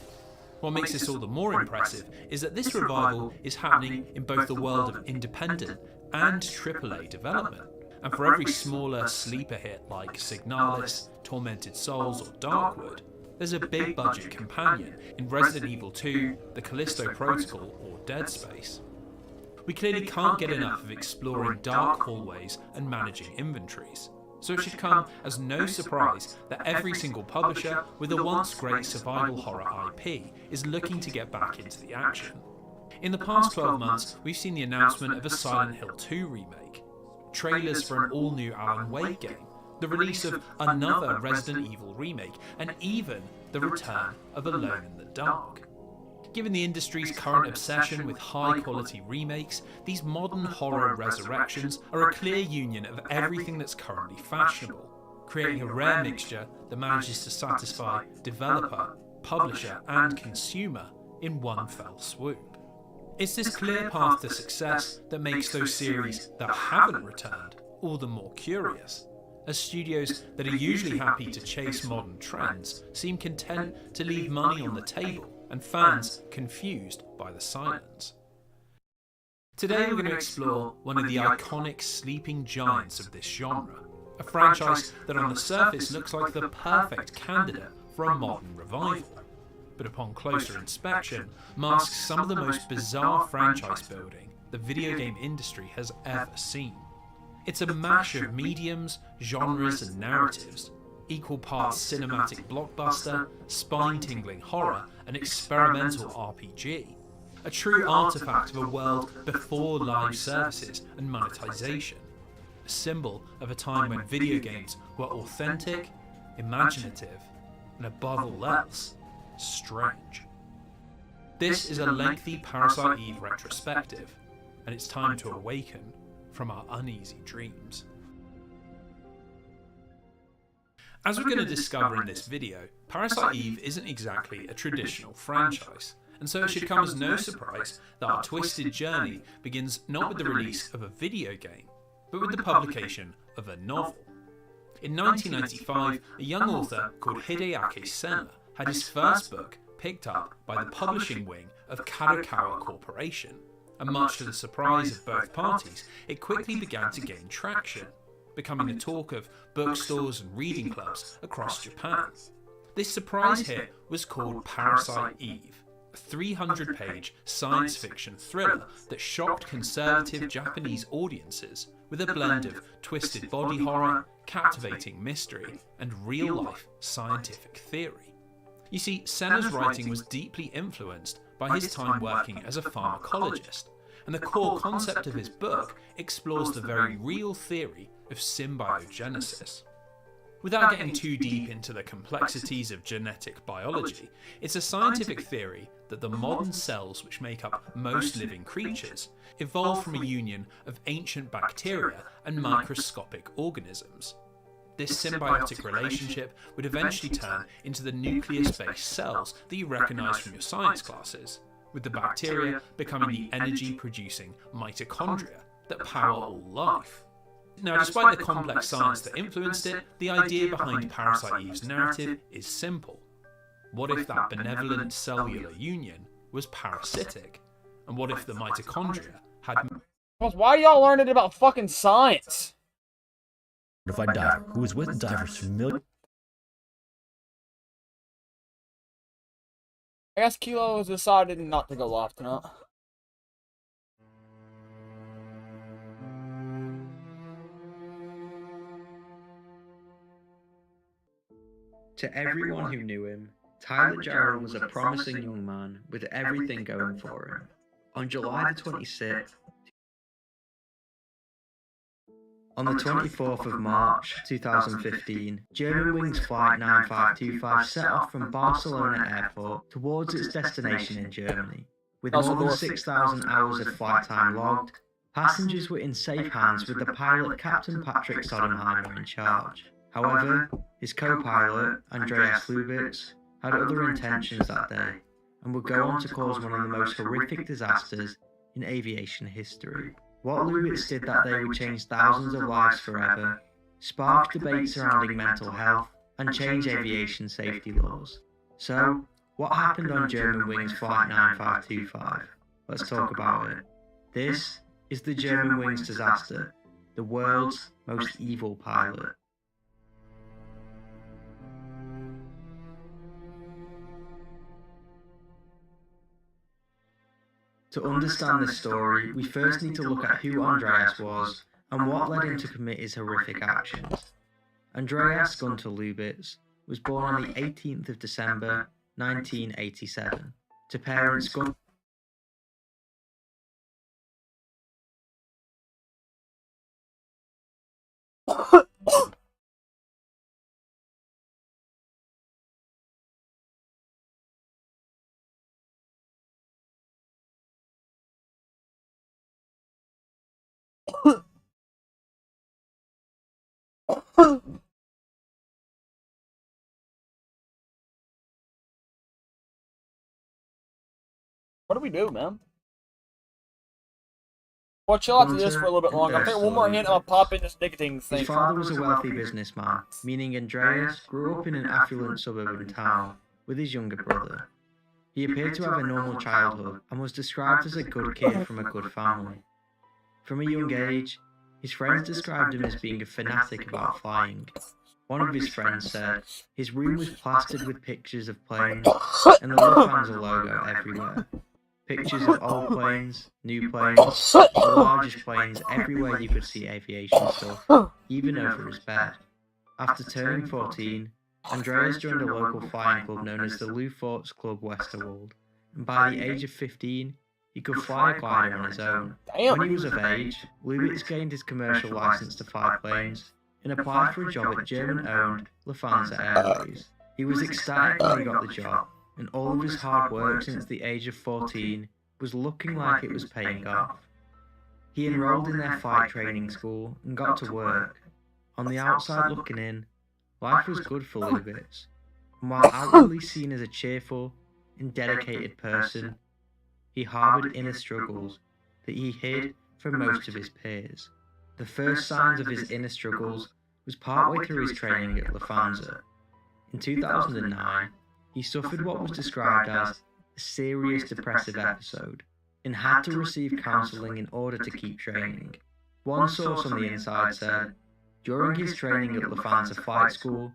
What makes this all the more impressive is that this revival is happening in both the world of independent and AAA development, and for every smaller sleeper hit like Signalis, Tormented Souls, or Darkwood, there's a big budget companion in Resident Evil 2, The Callisto Protocol, or Dead Space. We clearly can't get enough of exploring dark hallways and managing inventories, so it should come as no surprise that every single publisher with a once great survival horror IP is looking to get back into the action. In the past 12 months, we've seen the announcement of a Silent Hill 2 remake, trailers for an all-new Alan Wake game, the release of another Resident Evil remake, and even the return of Alone in the Dark. Given the industry's current obsession with high-quality remakes, these modern horror resurrections are a clear union of everything that's currently fashionable, creating a rare mixture that manages to satisfy developer, publisher, and consumer in one fell swoop. It's this clear path to success that makes those series that haven't returned all the more curious, as studios that are usually happy to chase modern trends seem content to leave money on the table and fans confused by the silence. Today we're going to explore one of the iconic sleeping giants of this genre, a franchise that on the surface looks like the perfect candidate for a modern revival, but upon closer inspection masks some of the most bizarre franchise building the video game industry has ever seen. It's a mash of mediums, genres and narratives, equal parts cinematic blockbuster, spine-tingling horror, and experimental RPG. A true artifact of a world before live services and monetization. A symbol of a time when video games were authentic, imaginative, and above all else, strange. This is a lengthy Parasite Eve retrospective, and it's time to awaken from our uneasy dreams. As we're going to discover in this video, Parasite Eve isn't exactly a traditional franchise, and so it should come as no surprise that our twisted journey begins not with the release of a video game, but with the publication of a novel. In 1995, a young author called Hideaki Senna had his first book picked up by the publishing wing of Kadokawa Corporation, and much to the surprise of both parties, it quickly began to gain traction, becoming the talk of bookstores and reading clubs across Japan. This surprise hit was called Parasite Eve, a 300-page science fiction thriller that shocked conservative Japanese audiences with a blend of twisted body horror, captivating mystery, and real-life scientific theory. You see, Senna's writing was deeply influenced by his time working as a pharmacologist, and the core concept of his book explores the very real theory of symbiogenesis. Without getting too deep into the complexities of genetic biology, it's a scientific theory that the modern cells which make up most living creatures evolved from a union of ancient bacteria and microscopic organisms. This symbiotic relationship would eventually turn into the nucleus-based cells that you recognise from your science classes, with the bacteria becoming the energy-producing mitochondria that power all life. Now, despite the complex science that influenced it, the idea behind Parasite Eve's narrative is simple. What if that benevolent cellular union was parasitic? And what if the mitochondria had... Why are y'all learning about fucking science? Certified diver who was with divers for millions. I guess Kilo has decided not to go live tonight. To everyone who knew him, Tyler Jarrell was a promising young man with everything going for him. On July the 26th, on the 24th of March 2015, Germanwings Flight 9525 set off from Barcelona Airport towards its destination in Germany. With more than 6,000 hours of flight time logged, passengers were in safe hands with the pilot Captain Patrick Sodenheimer in charge. However, his co-pilot, Andreas Lubitz, had other intentions that day, and would go on to cause one of the most horrific disasters in aviation history. What Lubitz did that day would change thousands of lives forever, spark debate surrounding mental health, and change aviation safety laws. So, what happened on Germanwings Flight 9525? Let's talk about it. This is the Germanwings disaster, the world's most evil pilot. To understand this story, we first need to look at who Andreas was and what led him to commit his horrific actions. Andreas Gunter Lubitz was born on the 18th of December 1987 to parents Gunter What do we do, man? Well, chill out to this for a little bit longer. I think one more hint, I'll pop in this nicotine thing. His father was a wealthy businessman, meaning Andreas grew up in an affluent suburban town with his younger brother. He appeared to have a normal childhood and was described as a good kid from a good family. From a young age, his friends described him as being a fanatic about flying. One of his friends said his room was plastered with pictures of planes and the Lufthansa logo everywhere. Pictures of old planes, new planes, the largest planes, everywhere you could see aviation stuff, even over his bed. After turning 14, Andreas joined a local flying club known as the Luftfarts Club Westerwald, and by the age of 15, he could fly a glider on his own. When he was of age, Lubitz gained his commercial license to fly planes and applied for a job at German-owned Lufthansa Airways. He was ecstatic when he got the job, and all of his hard work since the age of 14 was looking like it was paying off. He enrolled in their flight training school and got to work. On the outside looking in, life was good for Lubitz, and while outwardly seen as a cheerful and dedicated person, he harboured inner struggles that he hid from most of his peers. The first signs of his inner struggles was partway through his training at Lufthansa. In 2009, he suffered what was described as a serious depressive episode and had to receive counselling in order to keep training. One source on the inside said, during his training at Lufthansa Flight School,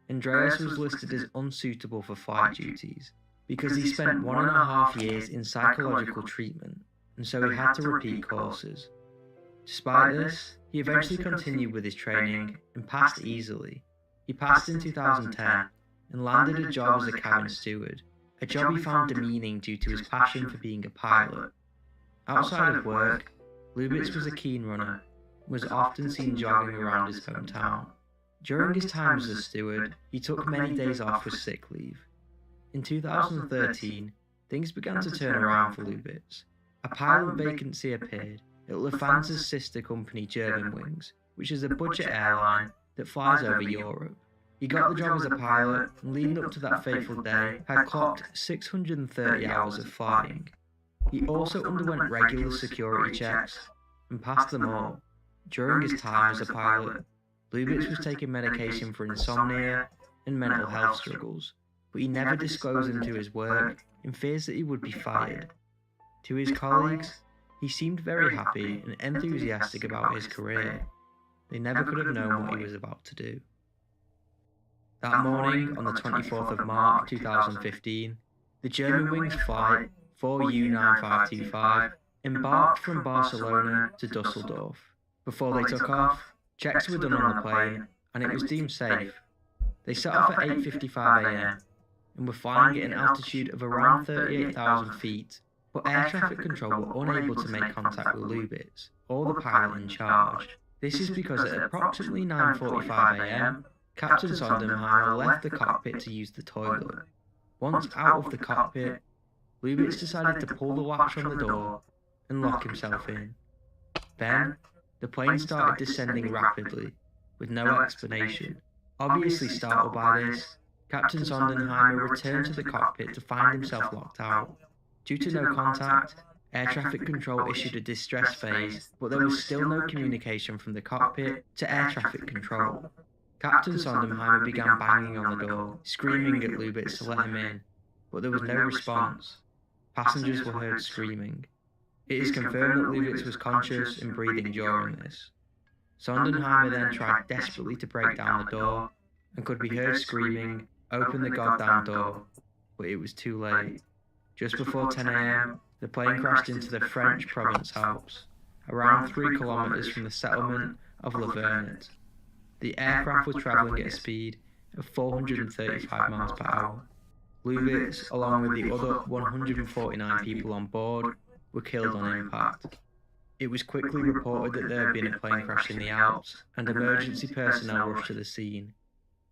Andreas was listed as unsuitable for flight duties because he spent 1.5 years in psychological treatment, and so he had to repeat courses. Despite this, he eventually continued with his training and passed easily. He passed in 2010 and landed a job as a cabin steward, a job he found demeaning due to his passion for being a pilot. Outside of work, Lubitz was a keen runner and was often seen jogging around his hometown. During his time as a steward, he took many days off with sick leave. In 2013, things began to turn around for Lubitz. A pilot vacancy appeared at Lufthansa's sister company Germanwings, which is a budget airline that flies over Europe. He got the job as a pilot, and leading up to that fateful day, had clocked 630 hours of flying. He also underwent regular security checks and passed them all. During his time as a pilot, Lubitz was taking medication for insomnia and mental health struggles, but he never disclosed them to his work in fears that he would be fired. To his colleagues, he seemed very happy and enthusiastic about his career. They never could have known what he was about to do. That morning, on the 24th of March 2015, the Germanwings flight 4U9525 embarked from Barcelona to Dusseldorf. Before they took off, checks were done on the plane, and it was deemed safe. They set off at 8:55 AM and were flying at an altitude of around 38,000 feet, but air traffic control were unable to make contact with Lubitz, or the pilot in charge. This is because at approximately 9:45 AM, Captain Sondenheimer left the cockpit to use the toilet. Once out of the cockpit, Lubitz decided to pull the latch on the door and lock himself in. Then, the plane started descending rapidly, with no explanation. Obviously startled by this, Captain Sondenheimer returned to the cockpit to find himself locked out. Due to no contact, air traffic control issued a distress phase, but there was still no communication from the cockpit to air traffic control. Captain Sondenheimer began banging on the door, screaming at Lubitz to let him in, but there was no response. Passengers were heard screaming. It is confirmed that Lubitz was conscious and breathing during this. Sondenheimer then tried desperately to break down the door, and could be heard screaming, "Open the goddamn door," but it was too late. Just before 10 AM, the plane crashed into the French province Alps, around 3 kilometers from the settlement of La Vernet. The aircraft was traveling at a speed of 435 miles per hour. Lubitz, along with the other 149 people on board, were killed on impact. It was quickly reported that there had been a plane crash in the Alps, and emergency personnel rushed to the scene.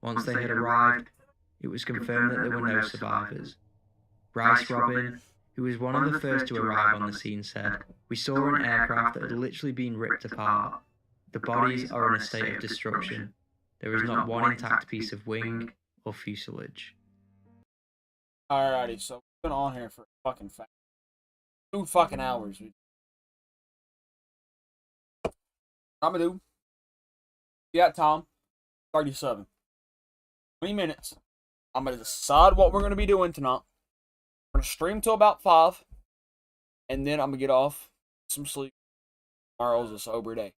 Once they had arrived, it was confirmed that there were no survivors. Rice Robin, who was one of the first to arrive on the scene, said, "We saw an aircraft that had literally been ripped apart. The bodies are in a state of destruction. There is not one intact piece of wing or fuselage." Alrighty, so we've been on here for fucking 2 fucking hours. I'm gonna do. Yeah, Tom. 37. 20 minutes. I'm gonna decide what we're gonna be doing tonight. We're gonna stream till about 5. And then I'm gonna get off some sleep. Tomorrow's a sober day.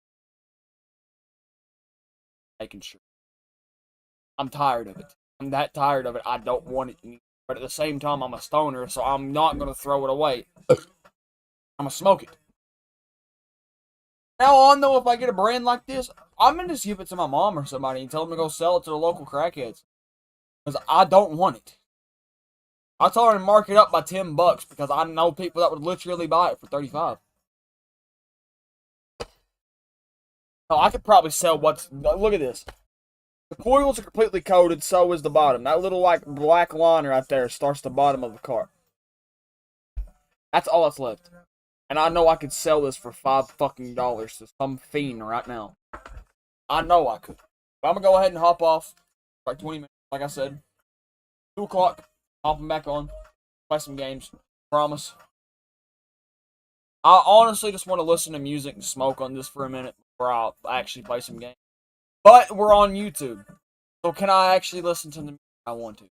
Making sure. I'm tired of it. I'm that tired of it. I don't want it. But at the same time, I'm a stoner, so I'm not gonna throw it away. I'm gonna smoke it. Now on though, if I get a brand like this, I'm gonna just give it to my mom or somebody and tell them to go sell it to the local crackheads. Because I don't want it. I'll tell her to mark it up by $10 because I know people that would literally buy it for 35. Oh, I could probably sell what's. Look at this. The coils are completely coated, so is the bottom. That little like black line right there starts the bottom of the car. That's all that's left. And I know I could sell this for $5 fucking to some fiend right now. I know I could. But I'm gonna go ahead and hop off. Like 20 minutes, like I said. 2 o'clock. Hopping back on. Play some games. Promise. I honestly just want to listen to music and smoke on this for a minute. where I'll actually play some games. But we're on YouTube. So can I actually listen to the music I want to?